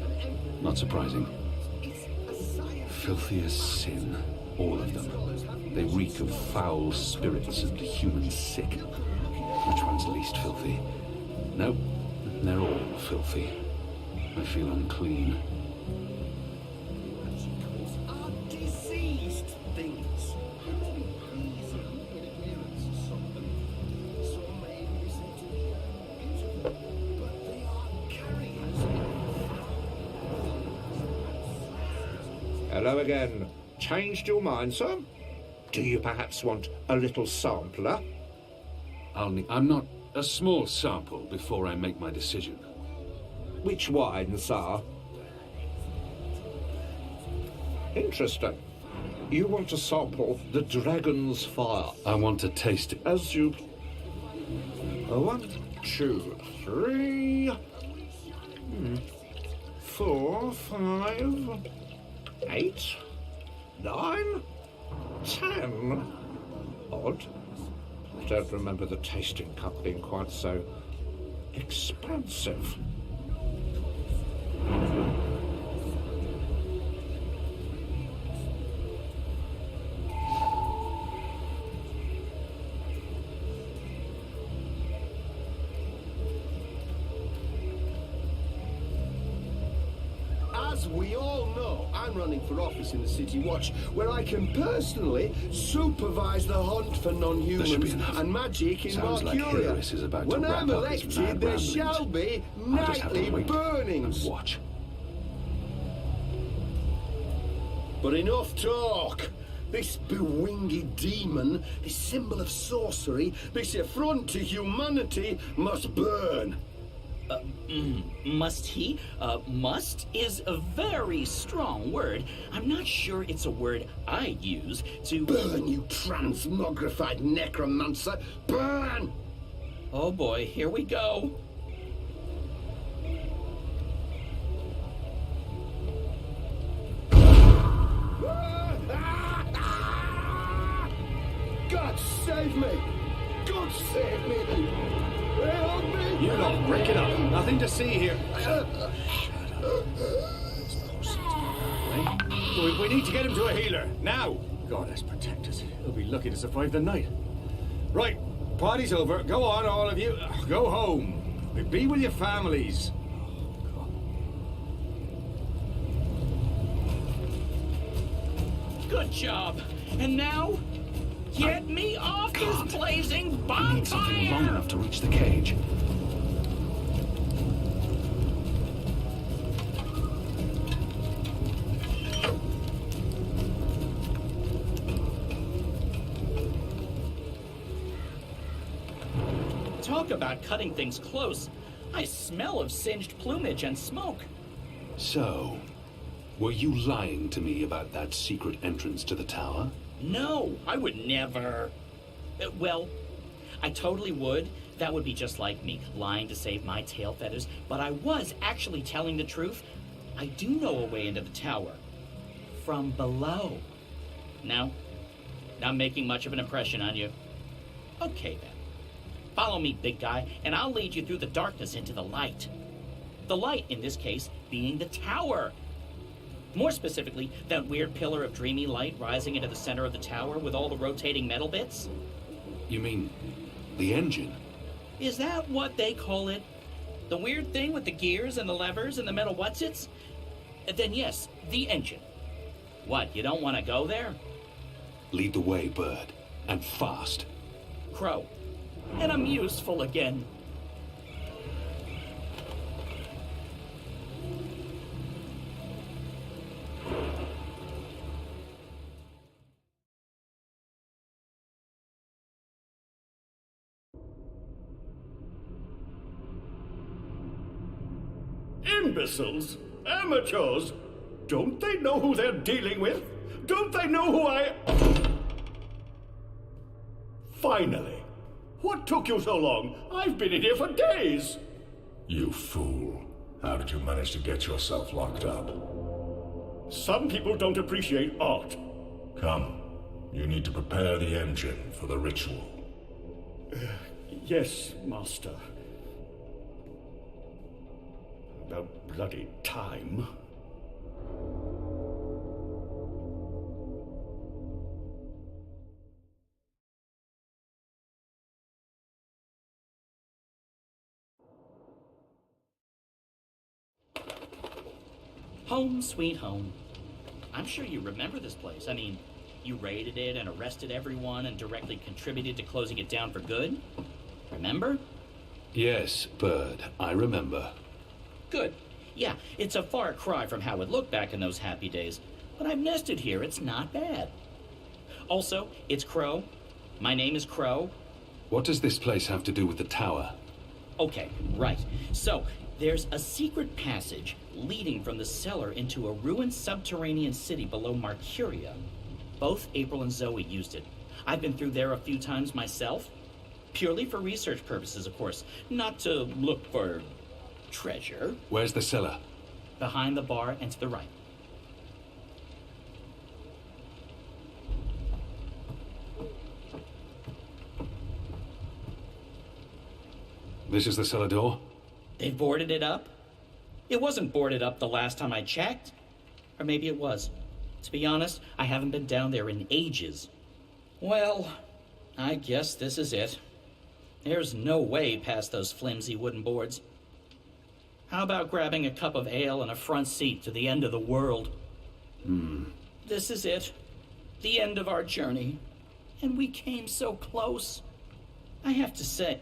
Speaker 1: Not surprising. Filthy as sin. All of them. They reek of foul spirits and human sick. Which one's least filthy? Nope, they're all filthy. I feel unclean.
Speaker 13: Magicals are diseased things. They may be pleasing in appearance, some of them. Some may be said to be beautiful, but they are carriers of
Speaker 11: Hello again. Changed your mind, sir? Do you perhaps want a little sampler?
Speaker 1: I'm not a small sample before I make my decision.
Speaker 11: Which wine, sir? Interesting. You want to sample the dragon's fire?
Speaker 1: I want to taste it.
Speaker 11: As you... 1, 2, 3... 4, 5... 8... 9... 10... Odd. I don't remember the tasting cup being quite so... expansive.
Speaker 13: As we all know, I'm running for office in the City Watch, where I can personally supervise the hunt for non-humans and magic in
Speaker 1: Sounds like
Speaker 13: Marcuria.
Speaker 1: Harris is about to
Speaker 13: When
Speaker 1: wrap
Speaker 13: I'm
Speaker 1: up his
Speaker 13: elected,
Speaker 1: mad
Speaker 13: there
Speaker 1: ramblings.
Speaker 13: shall be
Speaker 1: I'll just have to
Speaker 13: nightly
Speaker 1: wait
Speaker 13: burnings.
Speaker 1: and watch.
Speaker 13: But enough talk. This bewinged demon, this symbol of sorcery, this affront to humanity, must burn.
Speaker 14: Must he? Must is a very strong word. I'm not sure it's a word I'd use to...
Speaker 13: Burn, you transmogrified necromancer! Burn!
Speaker 14: Oh boy, here we go.
Speaker 13: God save me! God save me! Help me!
Speaker 15: You lot, break it up. Nothing to see here. We need to get him to a healer, now! Goddess protect us. He'll be lucky to survive the night. Right, party's over. Go on, all of you. Go home. Be with your families.
Speaker 14: Good job. And now, get me off this blazing bonfire!
Speaker 1: We need something long enough to reach the cage.
Speaker 14: Talk about cutting things close. I smell of singed plumage and smoke.
Speaker 1: So, were you lying to me about that secret entrance to the tower?
Speaker 14: No, I would never. Well, I totally would. That would be just like me, lying to save my tail feathers. But I was actually telling the truth. I do know a way into the tower. From below. No? Not making much of an impression on you? Okay, then. Follow me, big guy, and I'll lead you through the darkness into the light. The light, in this case, being the tower. More specifically, that weird pillar of dreamy light rising into the center of the tower with all the rotating metal bits.
Speaker 1: You mean the engine?
Speaker 14: Is that what they call it? The weird thing with the gears and the levers and the metal whatsits? Then yes, the engine. What, you don't want to go there?
Speaker 1: Lead the way, Bird. And fast.
Speaker 14: Crow. And I'm useful again.
Speaker 16: Imbeciles? Amateurs? Don't they know who they're dealing with? Don't they know who I... Finally. What took you so long? I've been in here for days.
Speaker 6: You fool. How did you manage to get yourself locked up?
Speaker 16: Some people don't appreciate art.
Speaker 6: Come. You need to prepare the engine for the ritual.
Speaker 16: Yes, Master. About bloody time.
Speaker 14: Home sweet home. I'm sure you remember this place. I mean, you raided it and arrested everyone and directly contributed to closing it down for good. Remember?
Speaker 1: Yes, Bird, I remember.
Speaker 14: Good. Yeah, it's a far cry from how it looked back in those happy days. but I've nested here. It's not bad. Also, it's Crow. My name is Crow.
Speaker 1: What does this place have to do with the tower?
Speaker 14: Okay, right. So, there's a secret passage leading from the cellar into a ruined subterranean city below Marcuria. Both April and Zoe used it. I've been through there a few times myself. Purely for research purposes, of course. Not to look for treasure.
Speaker 1: Where's the cellar?
Speaker 14: Behind the bar and to the right.
Speaker 1: This is the cellar door?
Speaker 14: They've boarded it up? It wasn't boarded up the last time I checked. Or maybe it was. To be honest, I haven't been down there in ages. Well, I guess this is it. There's no way past those flimsy wooden boards. How about grabbing a cup of ale and a front seat to the end of the world? This is it. The end of our journey. And we came so close. I have to say...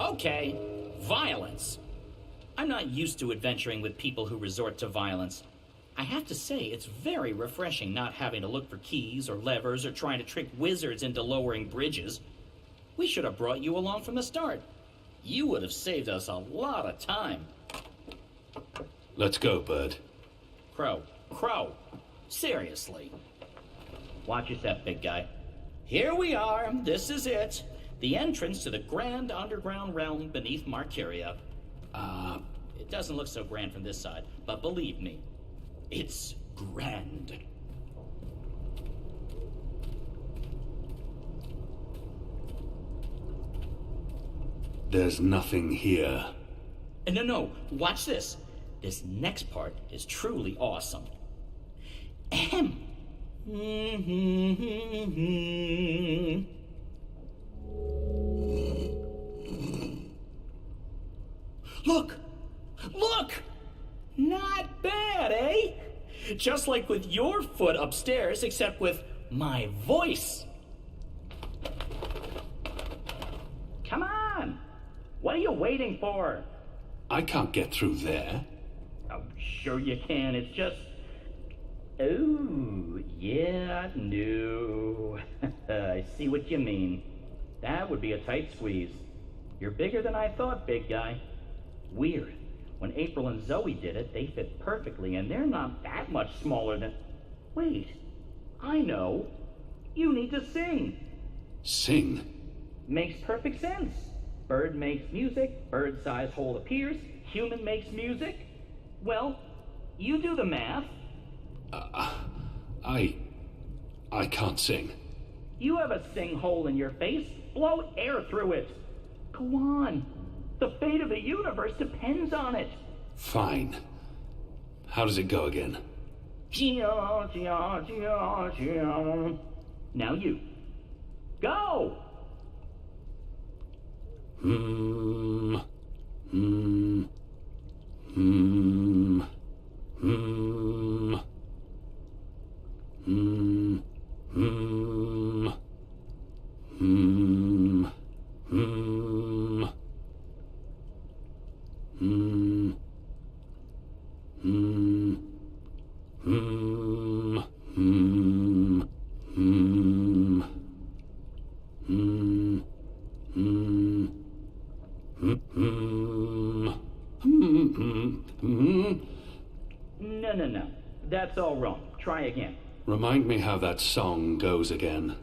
Speaker 14: Okay, violence. I'm not used to adventuring with people who resort to violence. I have to say, it's very refreshing not having to look for keys or levers or trying to trick wizards into lowering bridges. We should have brought you along from the start. You would have saved us a lot of time.
Speaker 1: Let's go, Bird.
Speaker 14: Crow. Seriously. Watch your step, big guy. Here we are. This is it. The entrance to the grand underground realm beneath Marcuria. It doesn't look so grand from this side, but believe me, it's grand.
Speaker 1: There's nothing here.
Speaker 14: No, watch this. This next part is truly awesome. Ahem. Look! Not bad, eh? Just like with your foot upstairs, except with my voice. Come on! What are you waiting for?
Speaker 1: I can't get through there.
Speaker 14: Oh, sure you can. It's just... Oh, yeah, no. I see what you mean. That would be a tight squeeze. You're bigger than I thought, big guy. Weird. When April and Zoe did it, they fit perfectly, and they're not that much smaller than... Wait. I know. You need to sing.
Speaker 1: Sing?
Speaker 14: Makes perfect sense. Bird makes music, bird-sized hole appears, human makes music. Well, you do the math.
Speaker 1: I can't sing.
Speaker 14: You have a sing hole in your face. Blow air through it. Go on. The fate of the universe depends on it.
Speaker 1: Fine. How does it go again?
Speaker 14: Now you. Go! No. That's all wrong. Try again.
Speaker 1: Remind me how that song goes again.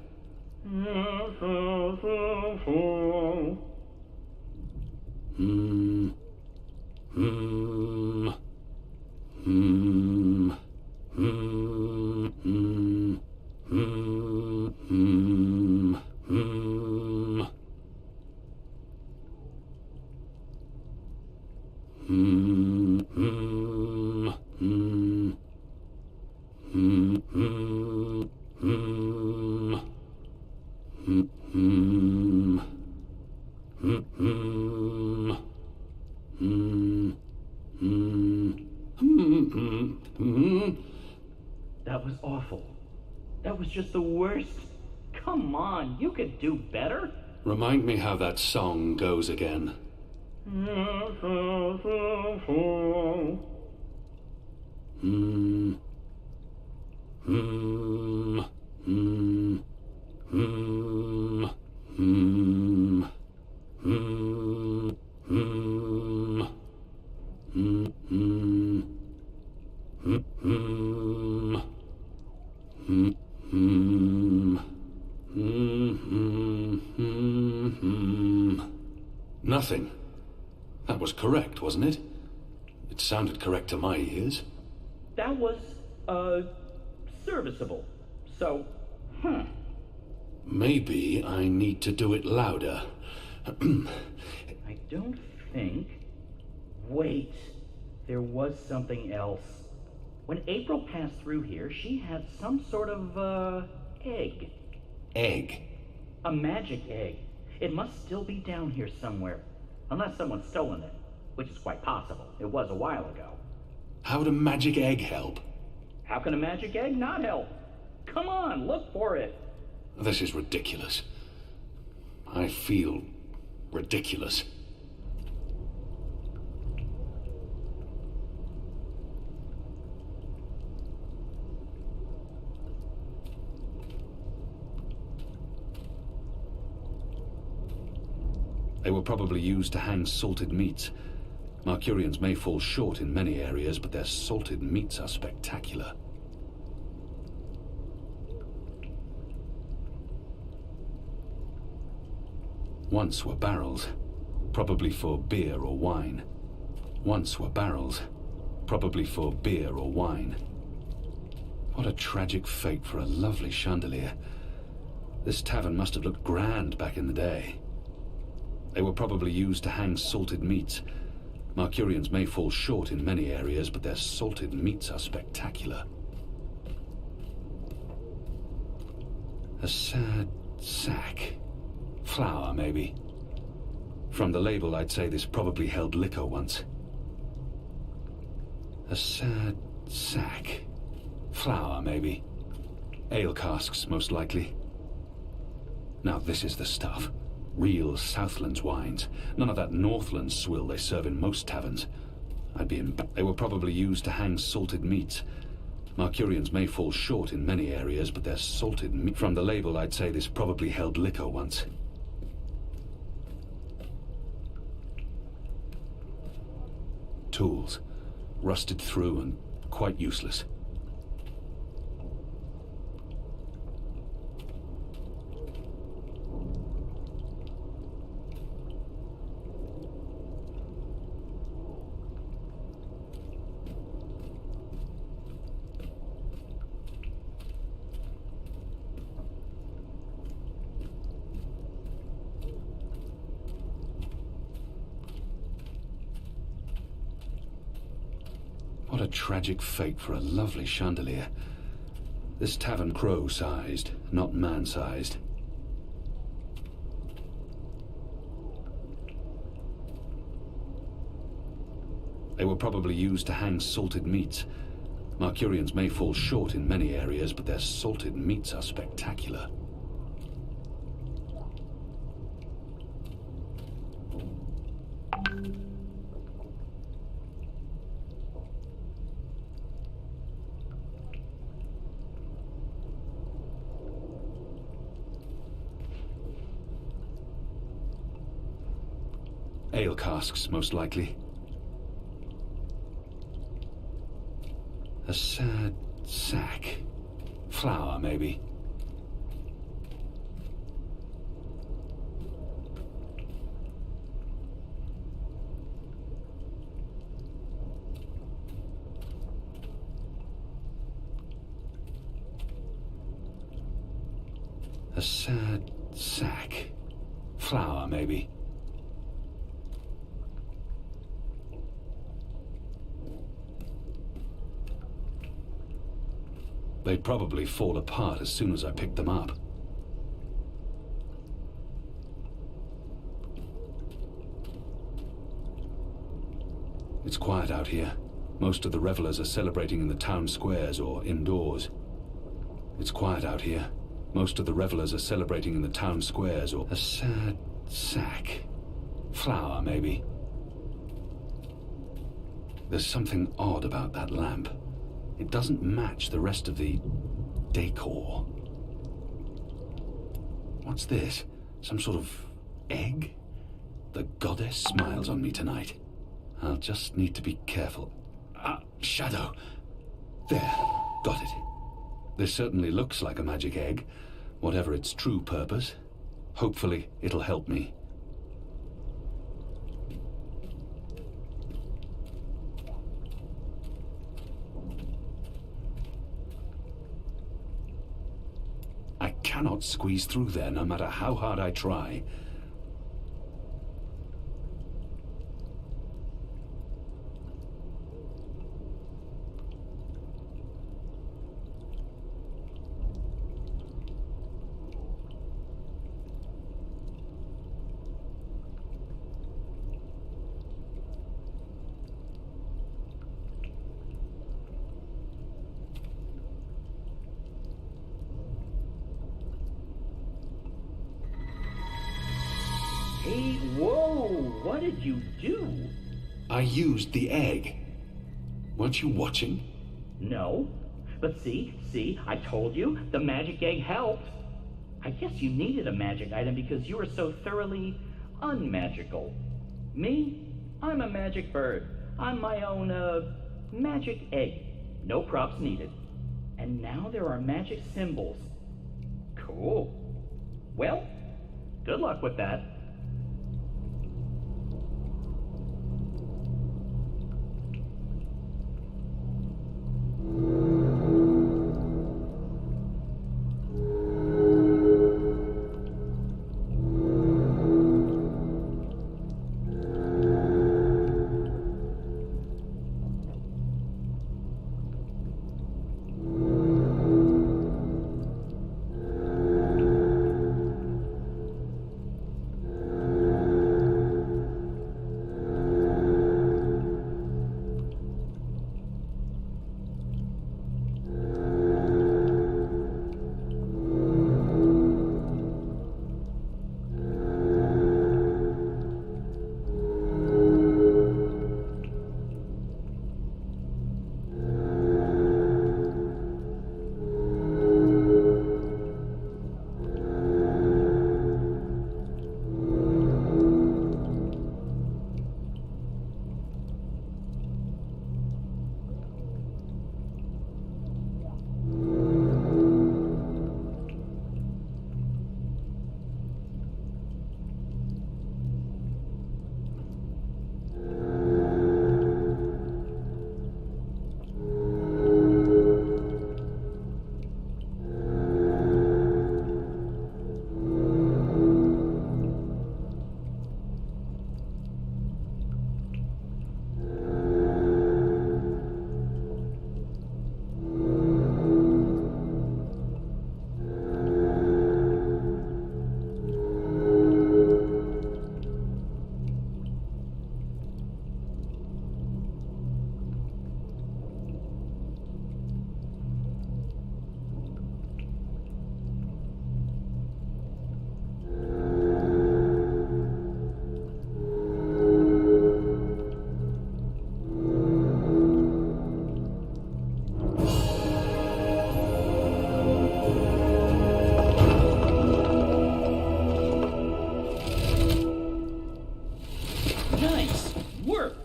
Speaker 14: That was awful. That was just the worst. Come on, you could do better.
Speaker 1: Remind me how that song goes again. Nothing. That was correct, wasn't it? It sounded correct to my ears.
Speaker 14: That was, serviceable. So,
Speaker 1: Maybe I need to do it louder.
Speaker 14: I don't think... Wait. There was something else. When April passed through here, she had some sort of, egg.
Speaker 1: Egg?
Speaker 14: A magic egg. It must still be down here somewhere. Unless someone's stolen it. Which is quite possible. It was a while ago.
Speaker 1: How would a magic egg help?
Speaker 14: How can a magic egg not help? Come on, look for it.
Speaker 1: This is ridiculous. I feel ridiculous. They were probably used to hang salted meats. Marcurians may fall short in many areas, but their salted meats are spectacular. Once were barrels, probably for beer or wine. Once were barrels, probably for beer or wine. What a tragic fate for a lovely chandelier. This tavern must have looked grand back in the day. They were probably used to hang salted meats. Marcurians may fall short in many areas, but their salted meats are spectacular. A sad sack. Flour, maybe. From the label, I'd say this probably held liquor once. A sad sack. Flour, maybe. Ale casks, most likely. Now this is the stuff. Real Southlands wines. None of that Northlands swill they serve in most taverns. They were probably used to hang salted meats. Marcurians may fall short in many areas, but their salted meat... From the label, I'd say this probably held liquor once. Tools. Rusted through and quite useless. What a tragic fate for a lovely chandelier. This tavern crow-sized, not man-sized. They were probably used to hang salted meats. Marcurians may fall short in many areas, but their salted meats are spectacular. Ale casks, most likely. A sad sack. Flour, maybe. A sad sack. Flour, maybe. They'd probably fall apart as soon as I picked them up. It's quiet out here. Most of the revelers are celebrating in the town squares or indoors. It's quiet out here. Most of the revelers are celebrating in the town squares or... A sad sack. Flour, maybe.
Speaker 17: There's something odd about that lamp. It doesn't match the rest of the decor. What's this? Some sort of egg? The goddess smiles on me tonight. I'll just need to be careful. Shadow. There. Got it. This certainly looks like a magic egg, whatever its true purpose. Hopefully, it'll help me. I cannot squeeze through there no matter how hard I try.
Speaker 14: Hey, whoa! What did you do?
Speaker 17: I used the egg. Weren't you watching?
Speaker 14: No. But see, I told you, the magic egg helps. I guess you needed a magic item because you were so thoroughly unmagical. Me? I'm a magic bird. I'm my own, magic egg. No props needed. And now there are magic symbols. Cool. Well, good luck with that.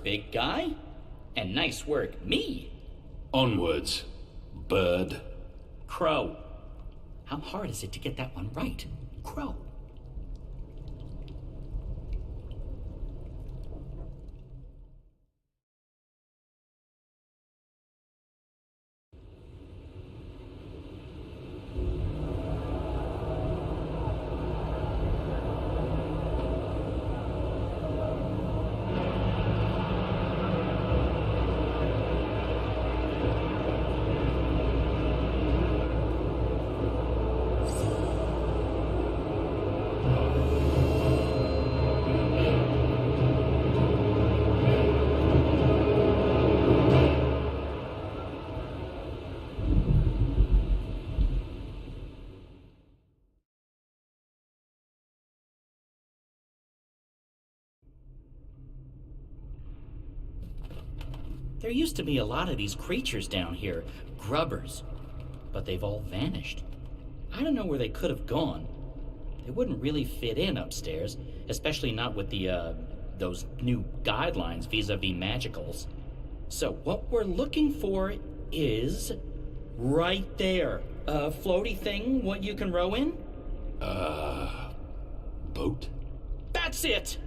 Speaker 14: Big guy. And nice work, me.
Speaker 17: Onwards, bird.
Speaker 14: Crow. How hard is it to get that one right? Crow. There used to be a lot of these creatures down here, grubbers, but they've all vanished. I don't know where they could have gone. They wouldn't really fit in upstairs, especially not with those new guidelines vis-a-vis magicals. So what we're looking for is right there. A floaty thing, what you can row in?
Speaker 17: Boat?
Speaker 14: That's it!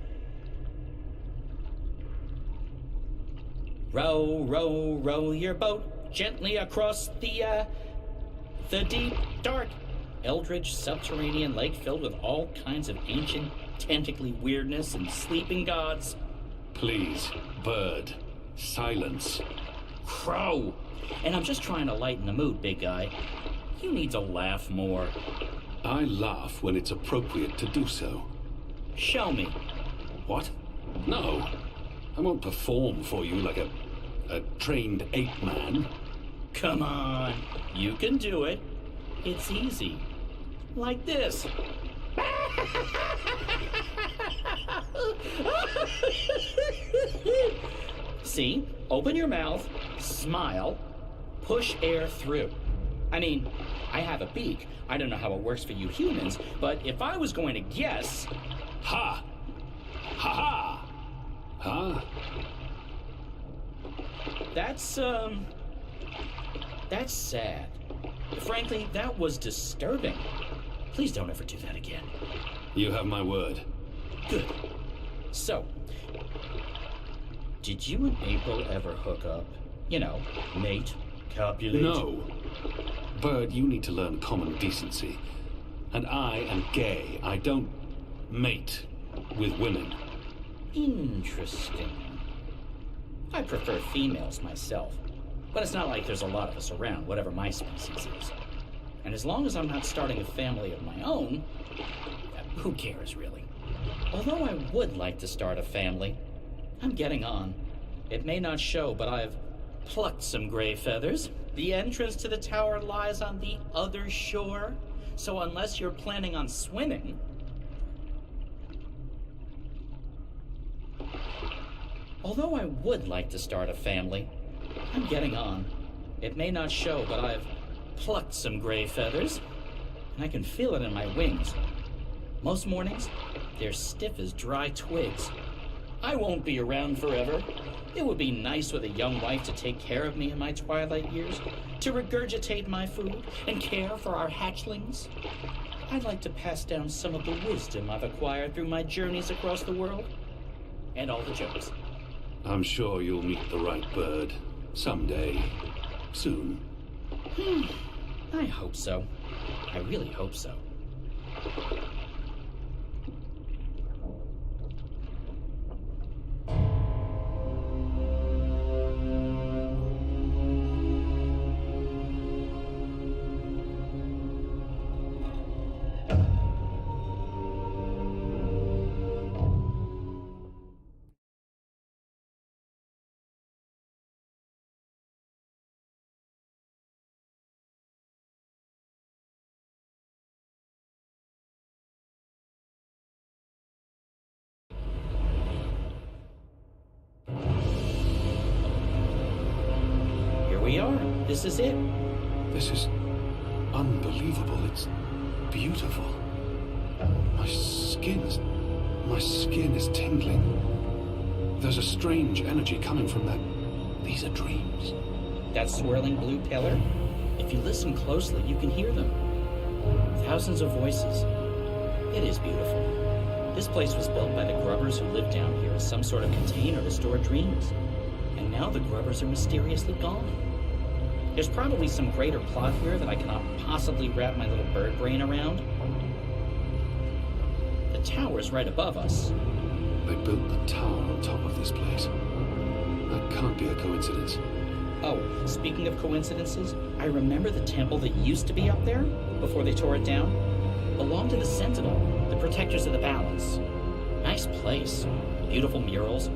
Speaker 14: Row, row, row your boat gently across the deep, dark, eldritch subterranean lake filled with all kinds of ancient, tentacly weirdness and sleeping gods.
Speaker 17: Please, bird, silence.
Speaker 14: Crow! And I'm just trying to lighten the mood, big guy. You need to laugh more.
Speaker 17: I laugh when it's appropriate to do so.
Speaker 14: Show me.
Speaker 17: What? No. I won't perform for you like a trained ape man.
Speaker 14: Come on. You can do it. It's easy. Like this. See? Open your mouth, smile, push air through. I mean, I have a beak. I don't know how it works for you humans, but if I was going to guess...
Speaker 17: Ha! Ha ha! Huh?
Speaker 14: That's sad. Frankly, that was disturbing. Please don't ever do that again.
Speaker 17: You have my word.
Speaker 14: Good. So, did you and April ever hook up? You know, mate, copulate?
Speaker 17: No. Bird, you need to learn common decency. And I am gay. I don't mate with women.
Speaker 14: Interesting. I prefer females myself. But it's not like there's a lot of us around, whatever my species is. And as long as I'm not starting a family of my own, who cares, really? Although I would like to start a family, I'm getting on. It may not show, but I've plucked some gray feathers. The entrance to the tower lies on the other shore, so unless you're planning on swimming... Although I would like to start a family, I'm getting on. It may not show, but I've plucked some gray feathers, and I can feel it in my wings. Most mornings, they're stiff as dry twigs. I won't be around forever. It would be nice with a young wife to take care of me in my twilight years, to regurgitate my food and care for our hatchlings. I'd like to pass down some of the wisdom I've acquired through my journeys across the world, and all the jokes.
Speaker 17: I'm sure you'll meet the right bird. Someday. Soon.
Speaker 14: I hope so. I really hope so. We are. This is it.
Speaker 17: This is unbelievable. It's beautiful. My skin is tingling. There's a strange energy coming from that. These are dreams.
Speaker 14: That swirling blue pillar? If you listen closely, you can hear them. Thousands of voices. It is beautiful. This place was built by the grubbers who lived down here as some sort of container to store dreams. And now the grubbers are mysteriously gone. There's probably some greater plot here that I cannot possibly wrap my little bird brain around. The tower's right above us.
Speaker 17: They built the tower on top of this place. That can't be a coincidence.
Speaker 14: Oh, speaking of coincidences, I remember the temple that used to be up there, before they tore it down, belonged to the Sentinel, the protectors of the balance. Nice place. Beautiful murals.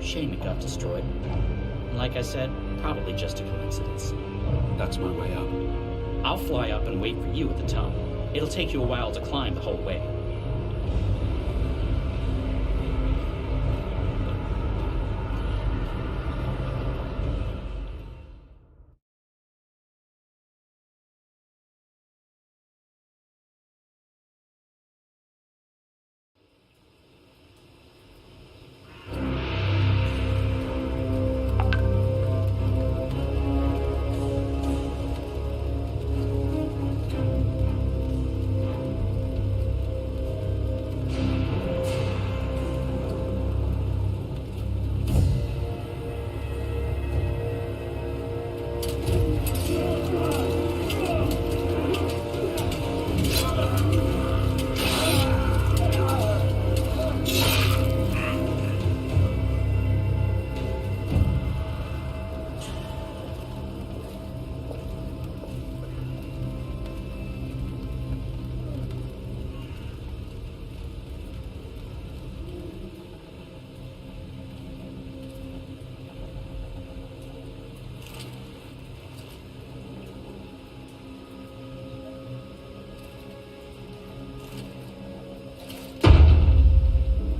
Speaker 14: Shame it got destroyed. And like I said, probably just a coincidence.
Speaker 17: That's my way up.
Speaker 14: I'll fly up and wait for you at the top. It'll take you a while to climb the whole way.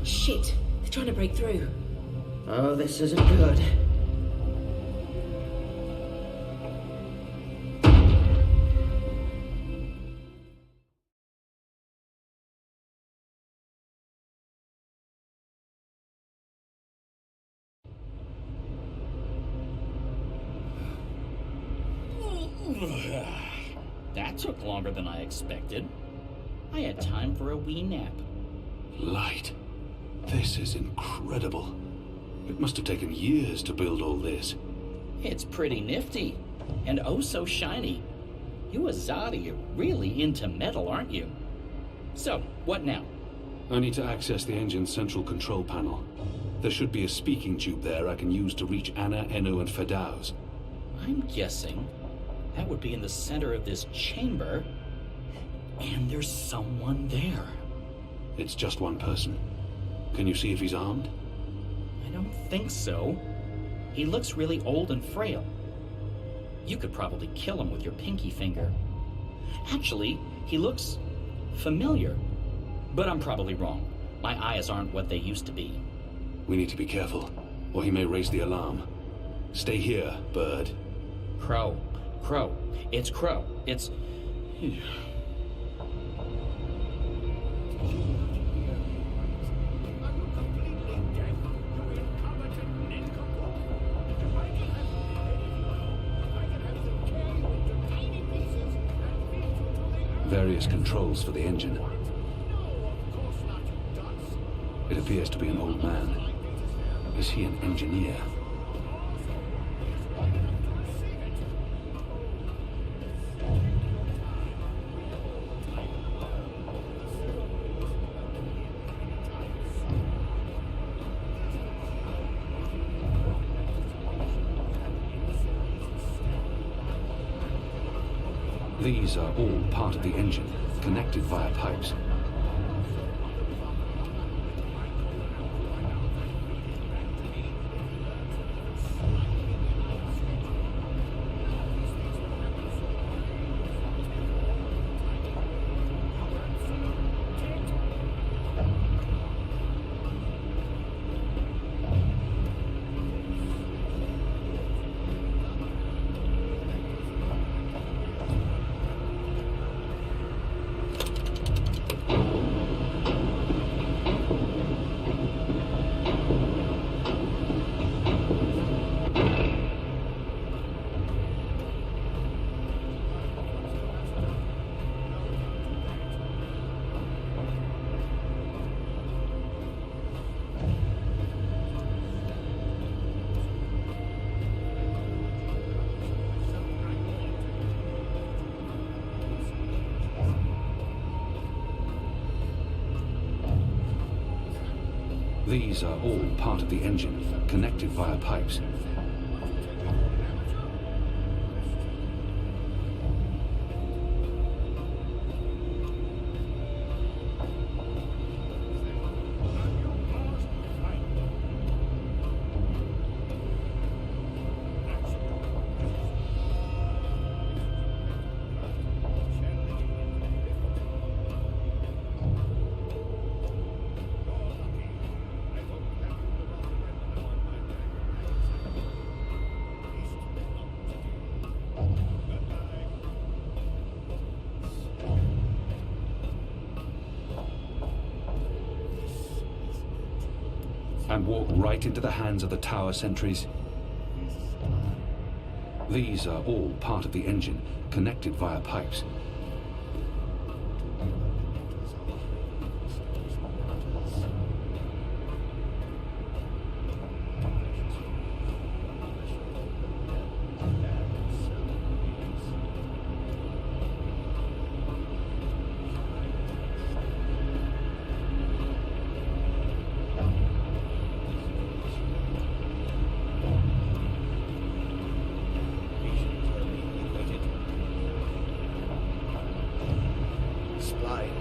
Speaker 9: Shit, they're trying to break through.
Speaker 10: Oh, this isn't good.
Speaker 14: That took longer than I expected. I had time for a wee nap.
Speaker 1: Light. This is incredible. It must have taken years to build all this.
Speaker 14: It's pretty nifty, and oh so shiny. You Azadi are really into metal, aren't you? So, what now?
Speaker 1: I need to access the engine's central control panel. There should be a speaking tube there I can use to reach Anna, Enu, and Fedauz.
Speaker 14: I'm guessing that would be in the center of this chamber, and there's someone there.
Speaker 1: It's just one person. Can you see if he's armed?
Speaker 14: I don't think so. He looks really old and frail. You could probably kill him with your pinky finger. Actually, he looks familiar. But I'm probably wrong. My eyes aren't what they used to be.
Speaker 1: We need to be careful, or he may raise the alarm. Stay here, Bird.
Speaker 14: Crow. Crow. It's Crow. It's...
Speaker 1: Various controls for the engine. It appears to be an old man. Is he an engineer? These are all part of the engine, connected via pipes. These are all part of the engine, connected via pipes. And walk right into the hands of the tower sentries. These are all part of the engine, connected via pipes.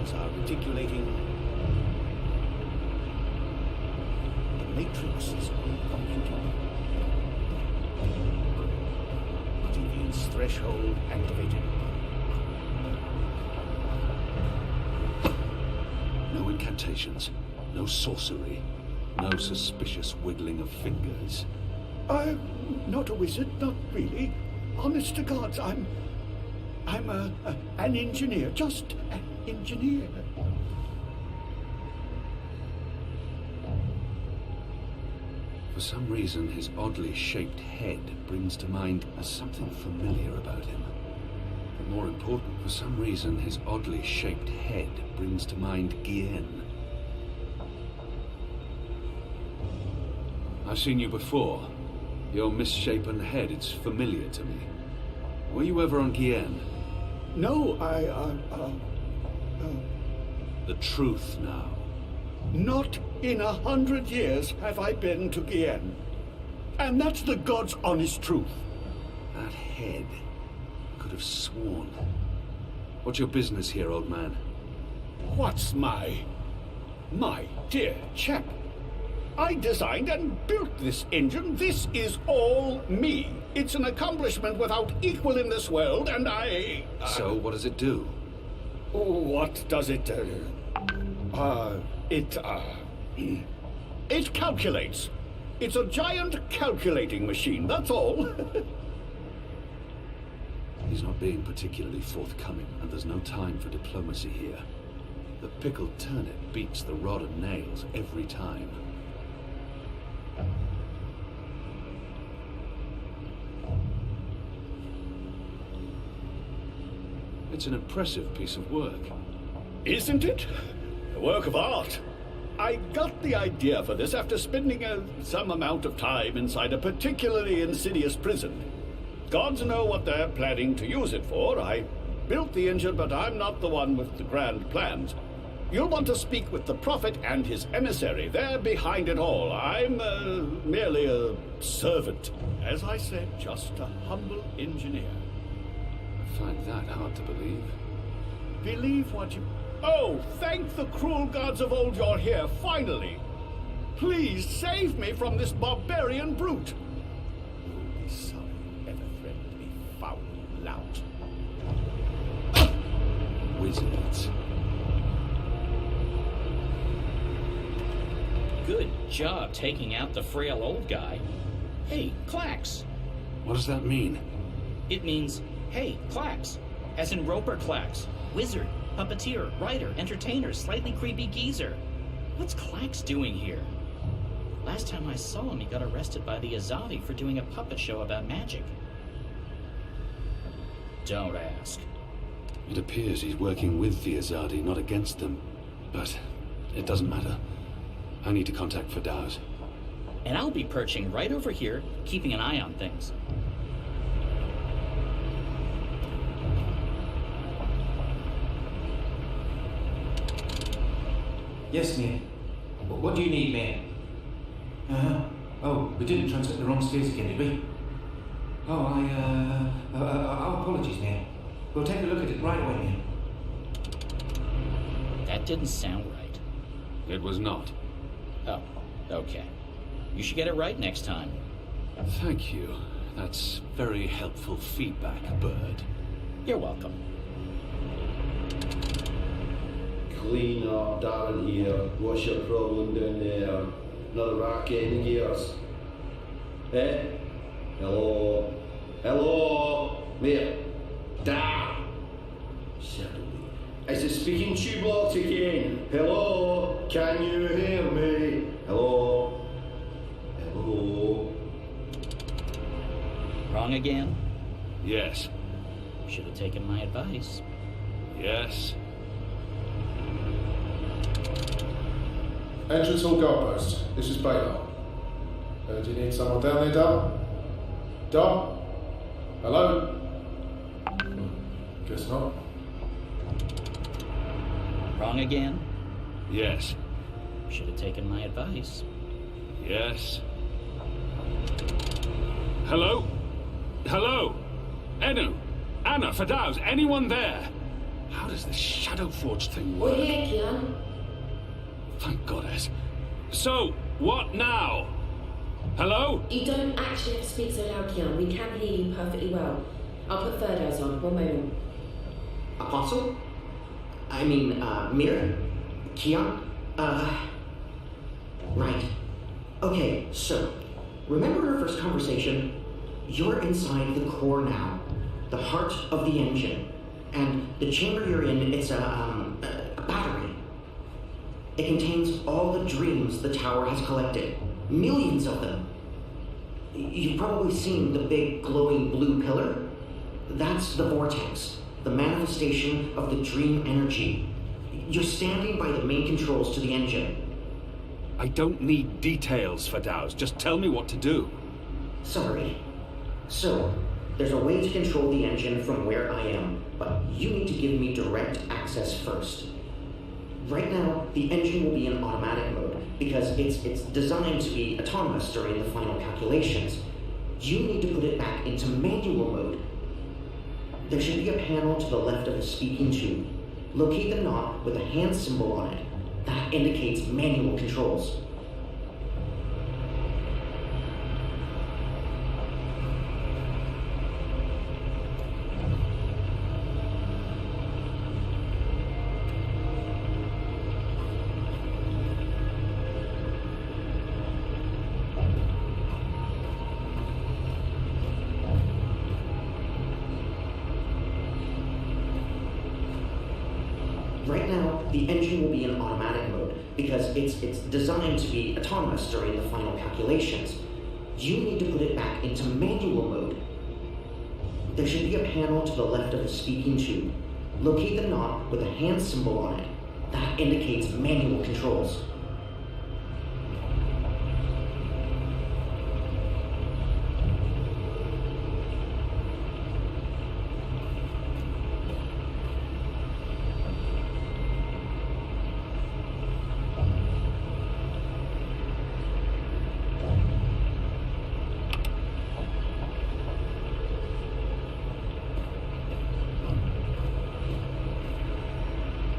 Speaker 16: signals are reticulating. The matrix is on computer. Deviance threshold activated.
Speaker 1: No incantations, no sorcery, no suspicious wiggling of fingers.
Speaker 16: I'm not a wizard, not really. Honest to God, I'm an engineer, just an engineer.
Speaker 1: For some reason, his oddly shaped head brings to mind something familiar about him. But more important, for some reason, his oddly shaped head brings to mind Guienne. I've seen you before. Your misshapen head, it's familiar to me. Were you ever on Guienne?
Speaker 16: No,
Speaker 1: The truth now.
Speaker 16: Not in 100 years have I been to Guienne. And that's the God's honest truth.
Speaker 1: That head. I could have sworn. What's your business here, old man?
Speaker 16: What's my dear chap? I designed and built this engine. This is all me. It's an accomplishment without equal in this world, and I...
Speaker 1: So, what does it do?
Speaker 16: What does it do? It calculates. It's a giant calculating machine, that's all.
Speaker 1: He's not being particularly forthcoming, and there's no time for diplomacy here. The pickled turnip beats the rod and nails every time. It's an impressive piece of work.
Speaker 16: Isn't it? A work of art. I got the idea for this after spending some amount of time inside a particularly insidious prison. Gods know what they're planning to use it for. I built the engine, but I'm not the one with the grand plans. You'll want to speak with the Prophet and his emissary. They're behind it all. I'm merely a servant. As I said, just a humble engineer.
Speaker 1: I find that hard to believe.
Speaker 16: Believe what you... Oh, thank the cruel gods of old you're here, finally. Please save me from this barbarian brute. You'll be sorry you ever threatened me, foul lout.
Speaker 1: Wizards.
Speaker 14: Good job taking out the frail old guy. Hey, Clax.
Speaker 1: What does that mean?
Speaker 14: It means, hey, Clax. As in Roper Clax. Wizard, puppeteer, writer, entertainer, slightly creepy geezer. What's Clax doing here? Last time I saw him, he got arrested by the Azavi for doing a puppet show about magic. Don't ask.
Speaker 1: It appears he's working with the Azadi, not against them. But it doesn't matter. I need to contact Fadaus.
Speaker 14: And I'll be perching right over here, keeping an eye on things.
Speaker 18: Yes, mate. What do you need, mate? Oh, we didn't transmit the wrong stairs again, did we? Oh, our apologies, mate. We'll take a look at it right away, mate.
Speaker 14: That didn't sound right.
Speaker 1: It was not.
Speaker 14: Oh, okay. You should get it right next time.
Speaker 1: Thank you. That's very helpful feedback, Bird.
Speaker 14: You're welcome.
Speaker 19: Clean up, Darren here. What's your problem down there? Another racket in the gears? Eh? Hello? Hello? Mate? Damn! Certainly. Is the speaking tube locked again? Hello? Can you hear me? Hello? Hello?
Speaker 14: Wrong again?
Speaker 1: Yes.
Speaker 14: Should have taken my advice.
Speaker 1: Yes.
Speaker 5: Entrance hall guard post. This is Baylor. Do you need someone down there, Dar? Dar? Hello? Guess not.
Speaker 14: Wrong again?
Speaker 1: Yes.
Speaker 14: Should have taken my advice.
Speaker 1: Yes. Hello? Hello? Enu? Anna? Fadaus? Anyone there?
Speaker 17: How does this Shadow Forge thing
Speaker 4: We're
Speaker 17: work?
Speaker 4: here, Kian.
Speaker 17: Thank goddess. So, what now? Hello?
Speaker 4: You don't actually have to speak so loud, Kian. We can hear you perfectly well. I'll put third eyes on. One moment.
Speaker 10: Apostle? I mean, Mir? Kian? Right. Okay, so, remember our first conversation? You're inside the core now, the heart of the engine. And the chamber you're in, it's a battery. It contains all the dreams the tower has collected. Millions of them. You've probably seen the big glowing blue pillar. That's the vortex, the manifestation of the dream energy. You're standing by the main controls to the engine.
Speaker 17: I don't need details, Fadaus. Just tell me what to do.
Speaker 10: Sorry. So, there's a way to control the engine from where I am, but you need to give me direct access first. Right now, the engine will be in automatic mode, because it's designed to be autonomous during the final calculations. You need to put it back into manual mode. There should be a panel to the left of the speaking tube. Locate the knob with a hand symbol on it. That indicates manual controls. Right now, the engine will be in automatic mode because it's designed to be autonomous during the final calculations. You need to put it back into manual mode. There should be a panel to the left of the speaking tube. Locate the knob with a hand symbol on it. That indicates manual controls.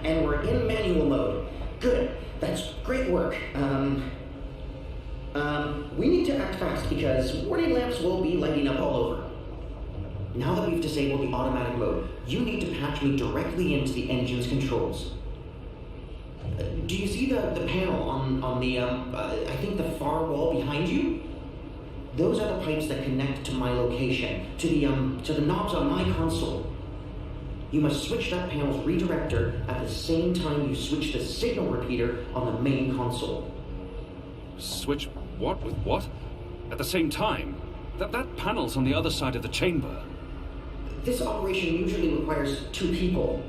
Speaker 10: And we're in manual mode. Good. That's great work. We need to act fast because warning lamps will be lighting up all over. Now that we've disabled the automatic mode, you need to patch me directly into the engine's controls. Do you see the panel on the, I think the far wall behind you? Those are the pipes that connect to my location, to the knobs on my console. You must switch that panel's redirector at the same time you switch the signal repeater on the main console.
Speaker 17: Switch what with what? At the same time? That panel's on the other side of the chamber.
Speaker 10: This operation usually requires 2 people.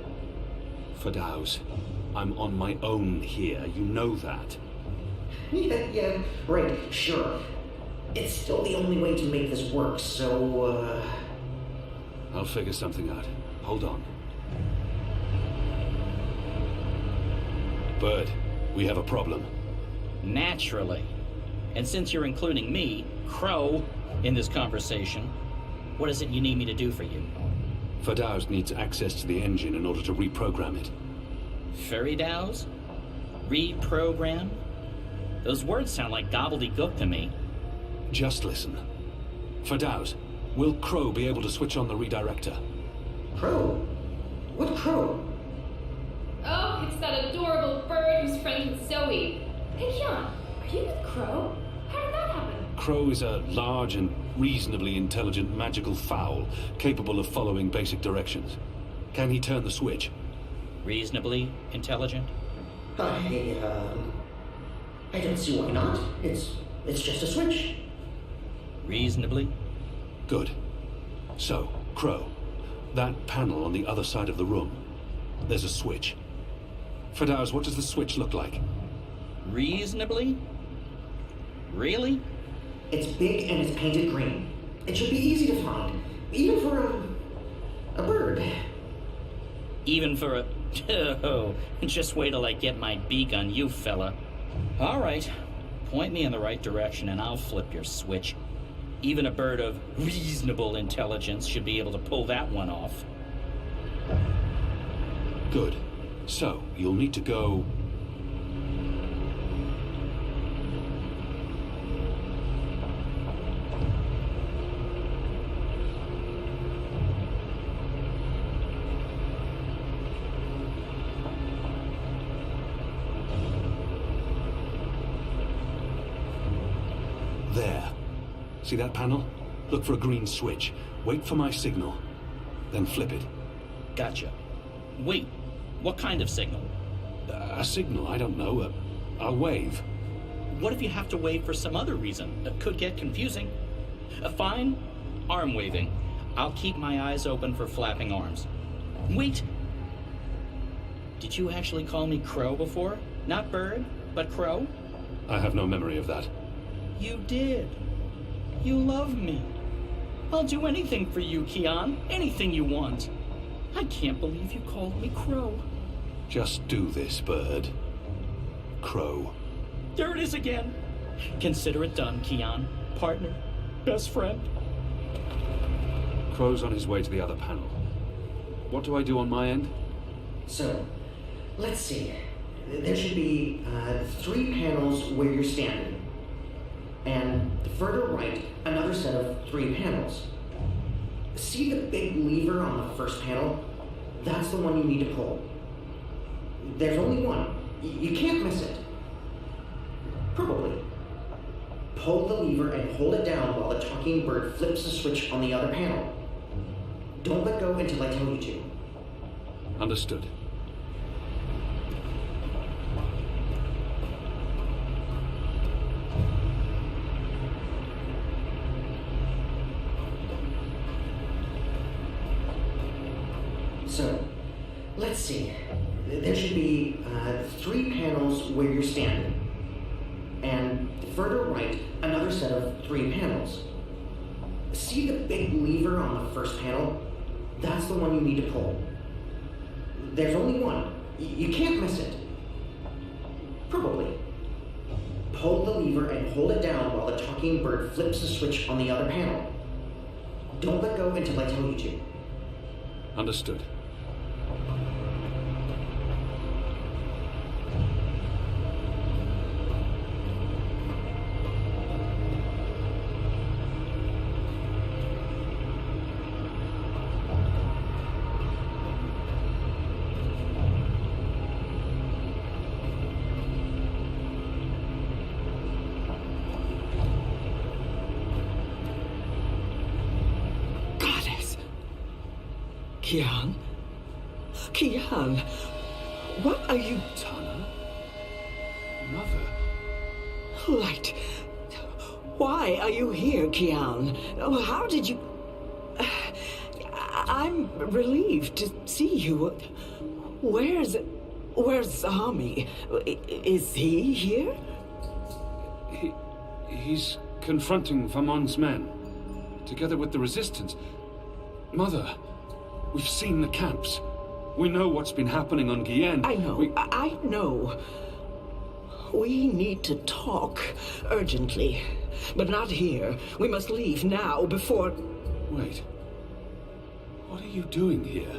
Speaker 17: Fadaus, I'm on my own here. You know that.
Speaker 10: Yeah, right, sure. It's still the only way to make this work, so,
Speaker 17: I'll figure something out. Hold on. Bird, we have a problem.
Speaker 14: Naturally. And since you're including me, Crow, in this conversation, what is it you need me to do for you?
Speaker 17: Fadaus needs access to the engine in order to reprogram it.
Speaker 14: Feridaus? Reprogram? Those words sound like gobbledygook to me.
Speaker 17: Just listen. Fadaus, will Crow be able to switch on the redirector?
Speaker 10: Crow? What Crow?
Speaker 7: Oh, it's that adorable bird who's friends with Zoe. Hey, Kian, are you with Crow? How did that happen?
Speaker 17: Crow is a large and reasonably intelligent magical fowl, capable of following basic directions. Can he turn the switch?
Speaker 14: Reasonably intelligent?
Speaker 10: I don't see why not. It's just a switch.
Speaker 14: Reasonably?
Speaker 17: Good. So, Crow, that panel on the other side of the room, there's a switch. Fadaus, what does the switch look like?
Speaker 14: Reasonably? Really?
Speaker 10: It's big and it's painted green. It should be easy to find, even for a bird.
Speaker 14: Even for a... Oh, just wait till I get my beak on you, fella. All right. Point me in the right direction and I'll flip your switch. Even a bird of reasonable intelligence should be able to pull that one off.
Speaker 1: Good. So, you'll need to go... There. See that panel? Look for a green switch. Wait for my signal. Then flip it.
Speaker 14: Gotcha. Wait, what kind of signal?
Speaker 1: A signal, I don't know. A wave.
Speaker 14: What if you have to wave for some other reason? That could get confusing. Fine. Arm waving. I'll keep my eyes open for flapping arms. Wait. Did you actually call me Crow before? Not bird, but Crow?
Speaker 1: I have no memory of that.
Speaker 14: You did. You love me. I'll do anything for you, Kian. Anything you want. I can't believe you called me Crow.
Speaker 1: Just do this, bird. Crow.
Speaker 14: There it is again. Consider it done, Kian. Partner. Best friend.
Speaker 1: Crow's on his way to the other panel. What do I do on my end?
Speaker 10: So, let's see. There should be 3 panels where you're standing. And further right, another set of 3 panels. See the big lever on the first panel? That's the one you need to pull. There's only one. You can't miss it. Probably. Pull the lever and hold it down while the talking bird flips the switch on the other panel. Don't let go until I tell you to.
Speaker 1: Understood.
Speaker 10: So, let's see. There should be 3 panels where you're standing. And further right, another set of 3 panels. See the big lever on the first panel? That's the one you need to pull. There's only one. You can't miss it. Probably. Pull the lever and hold it down while the talking bird flips the switch on the other panel. Don't let go until I tell you to.
Speaker 1: Understood.
Speaker 20: Kian? Kian? What are you...
Speaker 1: Tana? Mother?
Speaker 20: Light. Why are you here, Kian? How did you... I'm relieved to see you. Where's Zami? Is he here?
Speaker 1: He's confronting Vamon's men, together with the Resistance. Mother, we've seen the camps. We know what's been happening on Guyenne.
Speaker 20: I know. I know. We need to talk urgently, but not here. We must leave now before...
Speaker 1: Wait. What are you doing here?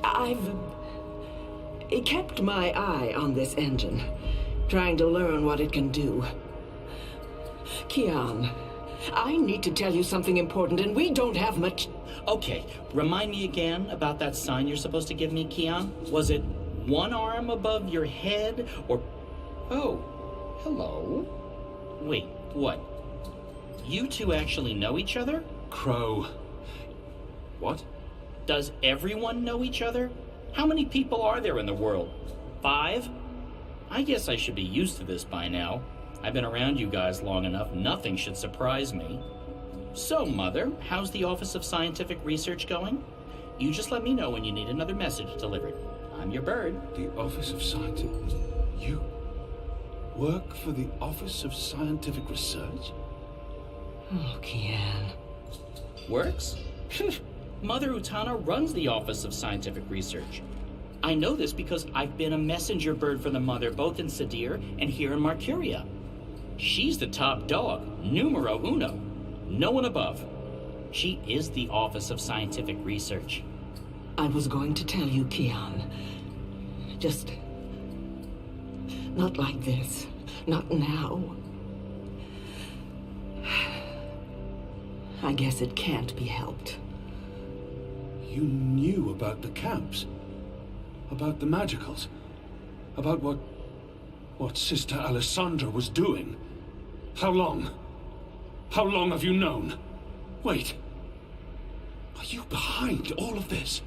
Speaker 20: I've kept my eye on this engine, trying to learn what it can do. Kian, I need to tell you something important, and we don't have much...
Speaker 14: Okay, remind me again about that sign you're supposed to give me, Kian. Was it one arm above your head, or... Oh, hello. Wait, what? You two actually know each other?
Speaker 1: Crow. What?
Speaker 14: Does everyone know each other? How many people are there in the world? 5? I guess I should be used to this by now. I've been around you guys long enough, nothing should surprise me. So, Mother, how's the Office of Scientific Research going? You just let me know when you need another message delivered. I'm your bird.
Speaker 1: The Office of Scientific... You work for the Office of Scientific Research?
Speaker 20: Oh, Kian.
Speaker 14: Works? Mother Utana runs the Office of Scientific Research. I know this because I've been a messenger bird for the Mother both in Sadir and here in Marcuria. She's the top dog, numero uno. No one above. She is the Office of Scientific Research.
Speaker 20: I was going to tell you, Kian. Just... not like this. Not now. I guess it can't be helped.
Speaker 17: You knew about the camps? About the magicals? About what Sister Alessandra was doing? How long? How long have you known? Wait. Are you behind all of this?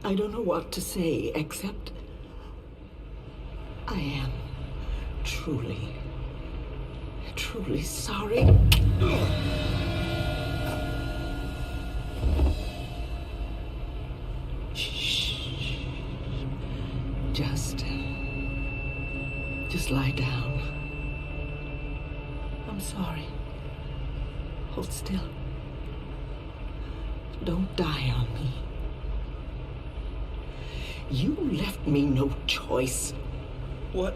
Speaker 20: I don't know what to say, except... I am truly sorry. Shh. Just lie down. I'm sorry. Hold still. Don't die on me. You left me no choice.
Speaker 14: What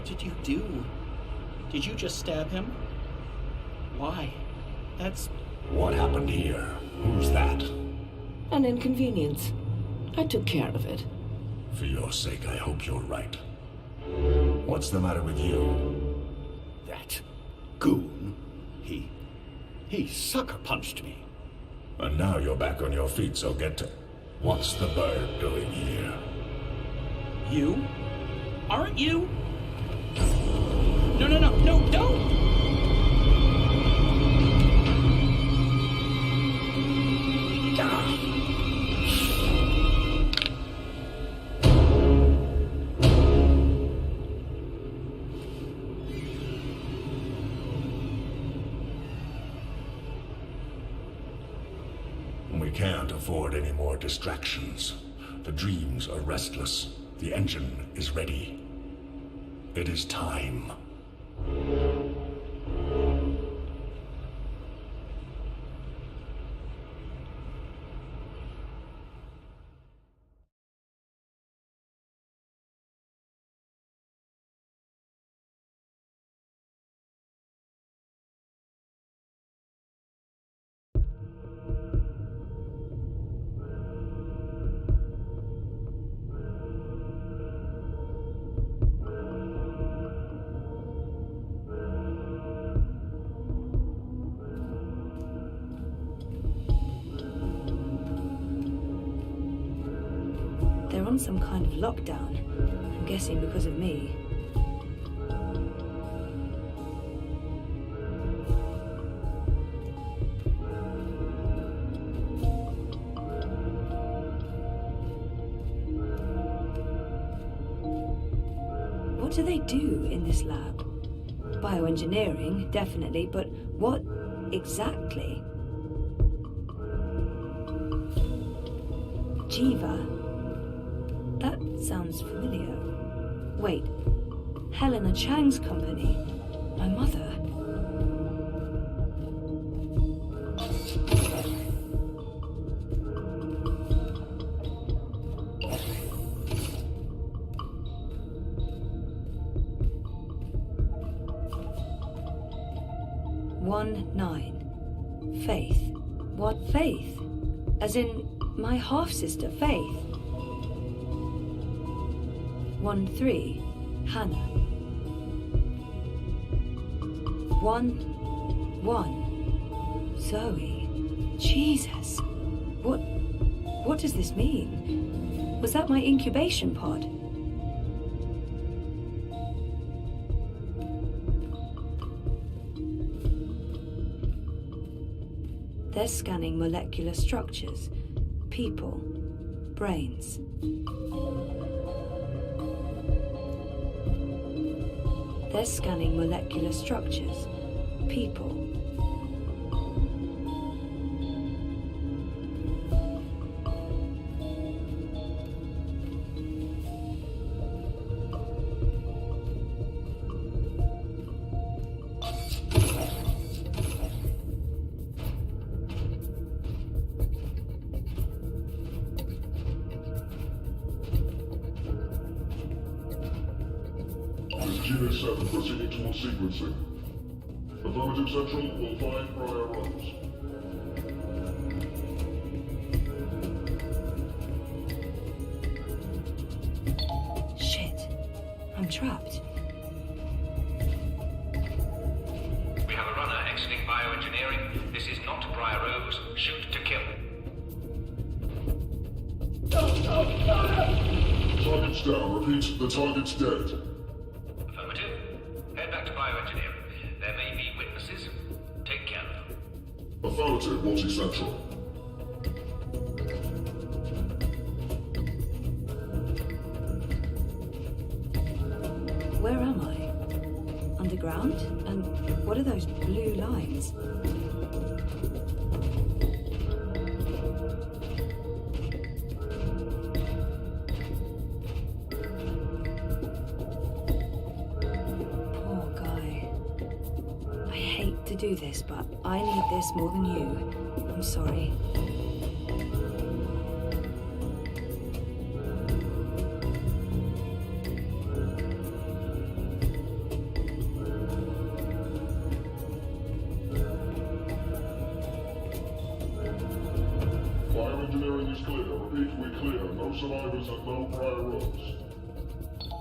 Speaker 14: did you do? Did you just stab him? Why? That's...
Speaker 6: What happened here? Who's that?
Speaker 20: An inconvenience. I took care of it.
Speaker 6: For your sake, I hope you're right. What's the matter with you?
Speaker 16: That goon. He sucker punched me.
Speaker 6: And now you're back on your feet, so get to... What's the bird doing here?
Speaker 14: You? Aren't you? No, don't!
Speaker 6: We can't afford any more distractions. The dreams are restless. The engine is ready. It is time.
Speaker 21: They're on some kind of lockdown. I'm guessing because of me. What do they do in this lab? Bioengineering, definitely, but what exactly? Jiva. That sounds familiar. Wait, Helena Chang's company. My mother. Faith. What Faith? As in my half-sister, Faith. 1-3, Hannah. 1-1, Zoe. Jesus. What does this mean? Was that my incubation pod? They're scanning molecular structures, people, brains. They're scanning molecular structures, people.
Speaker 22: G-7 proceeding towards sequencing. Affirmative Central will find prior runs.
Speaker 21: trapped.
Speaker 18: We have a runner exiting bioengineering. This is not Briar Rose. Shoot to kill.
Speaker 22: Target's down. Repeat, the target's dead.
Speaker 18: Affirmative. Head back to bioengineering. There may be witnesses. Take care of them.
Speaker 22: Affirmative, Watty Central.
Speaker 21: Where am I? Underground? And what are those blue lines? Poor guy. I hate to do this, but I need this more than you. I'm sorry.
Speaker 22: Bioengineering is clear. Repeat, we're clear. No survivors and no prior rows.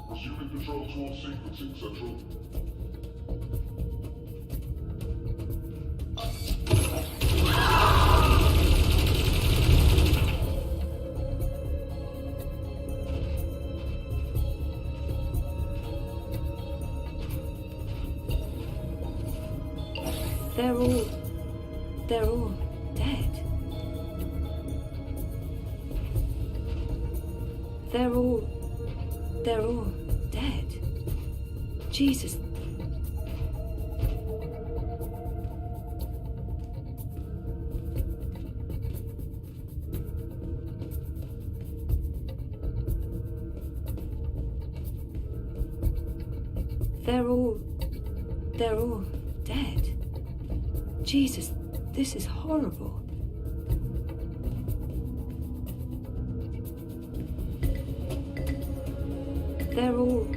Speaker 22: Resuming control towards sequencing, Central.
Speaker 21: They're all dead. They're all dead. Jesus. They're all dead. Jesus, this is horrible. They're all...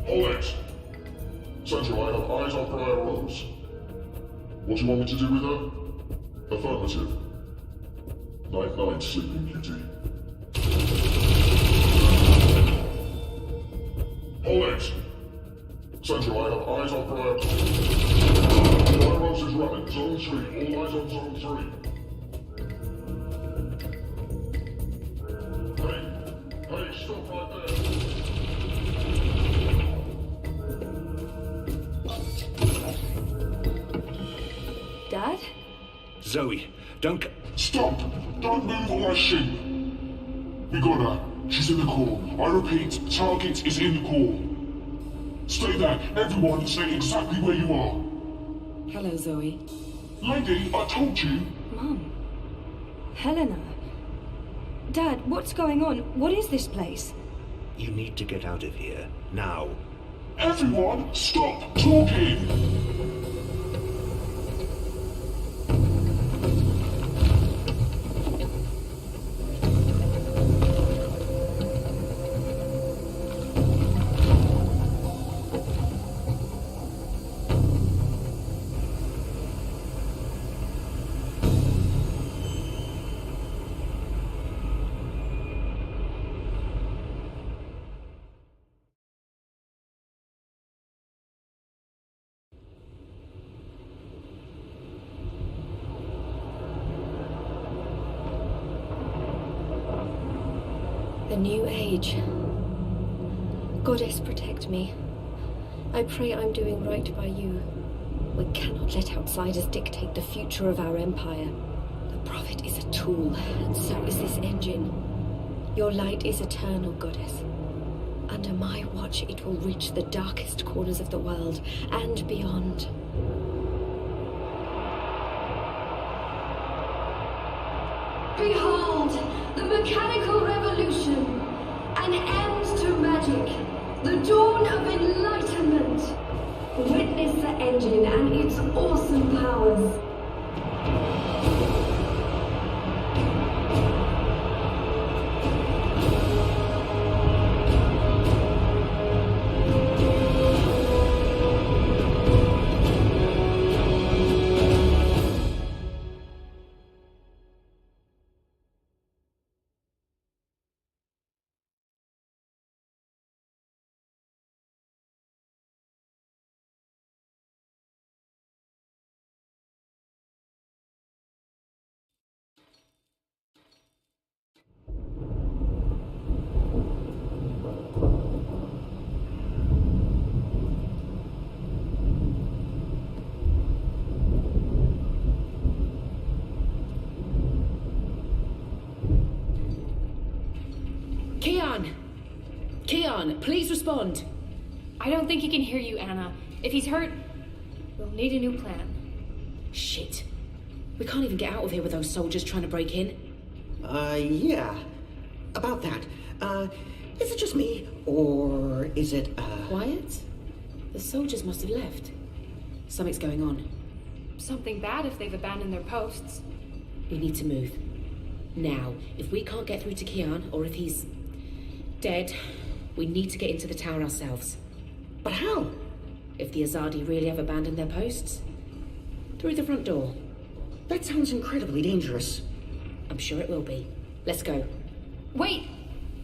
Speaker 22: Hold it! Central, I have eyes on Briar Rose. What do you want me to do with her? Affirmative. Night-night, Sleeping Beauty. Hold it! Central, I have eyes on Briar. Briar Rose is running. Zone 3. All eyes on Zone 3. Hey, stop right there.
Speaker 21: Dad?
Speaker 11: Zoe, don't...
Speaker 22: Stop! Don't move or I shoot! We got her. She's in the core. I repeat, target is in the core. Stay there. Everyone, stay exactly where you are.
Speaker 9: Hello, Zoe.
Speaker 22: Lady, I told you.
Speaker 21: Mum. Helena. Dad, what's going on? What is this place?
Speaker 8: You need to get out of here. Now.
Speaker 22: Everyone, stop talking!
Speaker 4: The new age. Goddess, protect me. I pray I'm doing right by you. We cannot let outsiders dictate the future of our empire. The Prophet is a tool, and so is this engine. Your light is eternal, Goddess. Under my watch, it will reach the darkest corners of the world and beyond.
Speaker 2: Behold, the mechanical revolution, an end to magic, the dawn of enlightenment. Witness the engine and its awesome powers.
Speaker 9: Kian, please respond.
Speaker 7: I don't think he can hear you, Anna. If he's hurt, we'll need a new plan.
Speaker 9: Shit. We can't even get out of here with those soldiers trying to break in.
Speaker 10: Yeah. About that. Is it just me, or is it,
Speaker 9: Quiet? The soldiers must have left. Something's going on.
Speaker 7: Something bad if they've abandoned their posts.
Speaker 9: We need to move. Now, if we can't get through to Kian, or if he's dead, we need to get into the tower ourselves.
Speaker 10: But how?
Speaker 9: If the Azadi really have abandoned their posts, through the front door.
Speaker 10: That sounds incredibly dangerous.
Speaker 9: I'm sure it will be. Let's go.
Speaker 7: Wait!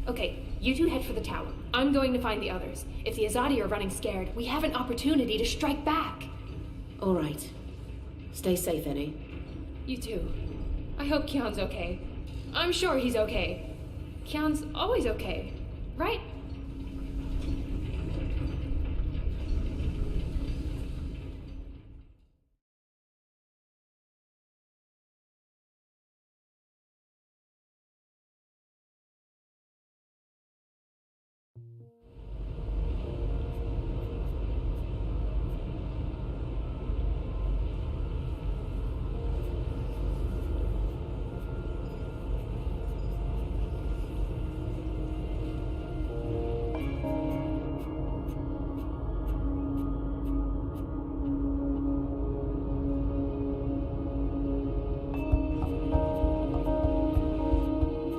Speaker 7: Okay, you two head for the tower. I'm going to find the others. If the Azadi are running scared, we have an opportunity to strike back.
Speaker 9: All right. Stay safe, Annie.
Speaker 7: You too. I hope Kian's okay. I'm sure he's okay. Kian's always okay, right?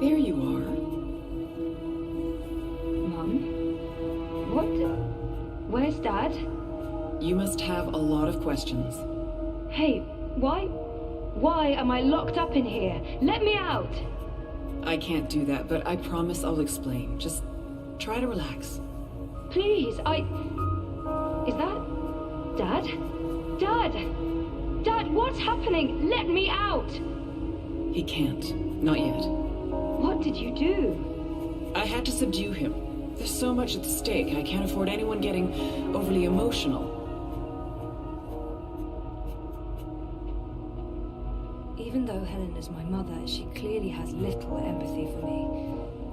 Speaker 3: There you are.
Speaker 21: Mum? What? Where's Dad?
Speaker 3: You must have a lot of questions.
Speaker 21: Hey, why am I locked up in here? Let me out!
Speaker 3: I can't do that, but I promise I'll explain. Just try to relax.
Speaker 21: Please, Is that... Dad? Dad! Dad, what's happening? Let me out!
Speaker 3: He can't. Not yet.
Speaker 21: What did you do?
Speaker 3: I had to subdue him. There's so much at stake, I can't afford anyone getting overly emotional.
Speaker 21: Even though Helen is my mother, she clearly has little empathy for me.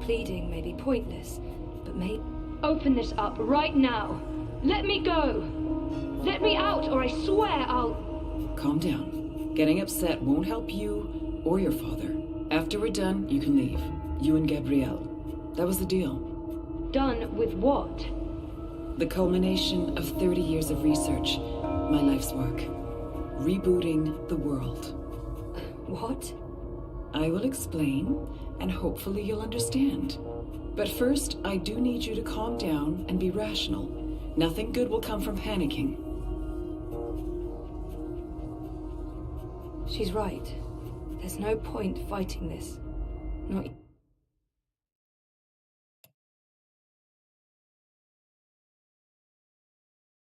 Speaker 21: Pleading may be pointless, but may... Open this up right now! Let me go! Let me out, or I swear I'll...
Speaker 3: Calm down. Getting upset won't help you or your father. After we're done, you can leave. You and Gabrielle. That was the deal.
Speaker 21: Done with what?
Speaker 3: The culmination of 30 years of research. My life's work. Rebooting the world.
Speaker 21: What?
Speaker 3: I will explain, and hopefully you'll understand. But first, I do need you to calm down and be rational. Nothing good will come from panicking.
Speaker 21: She's right. There's no point fighting this. Not...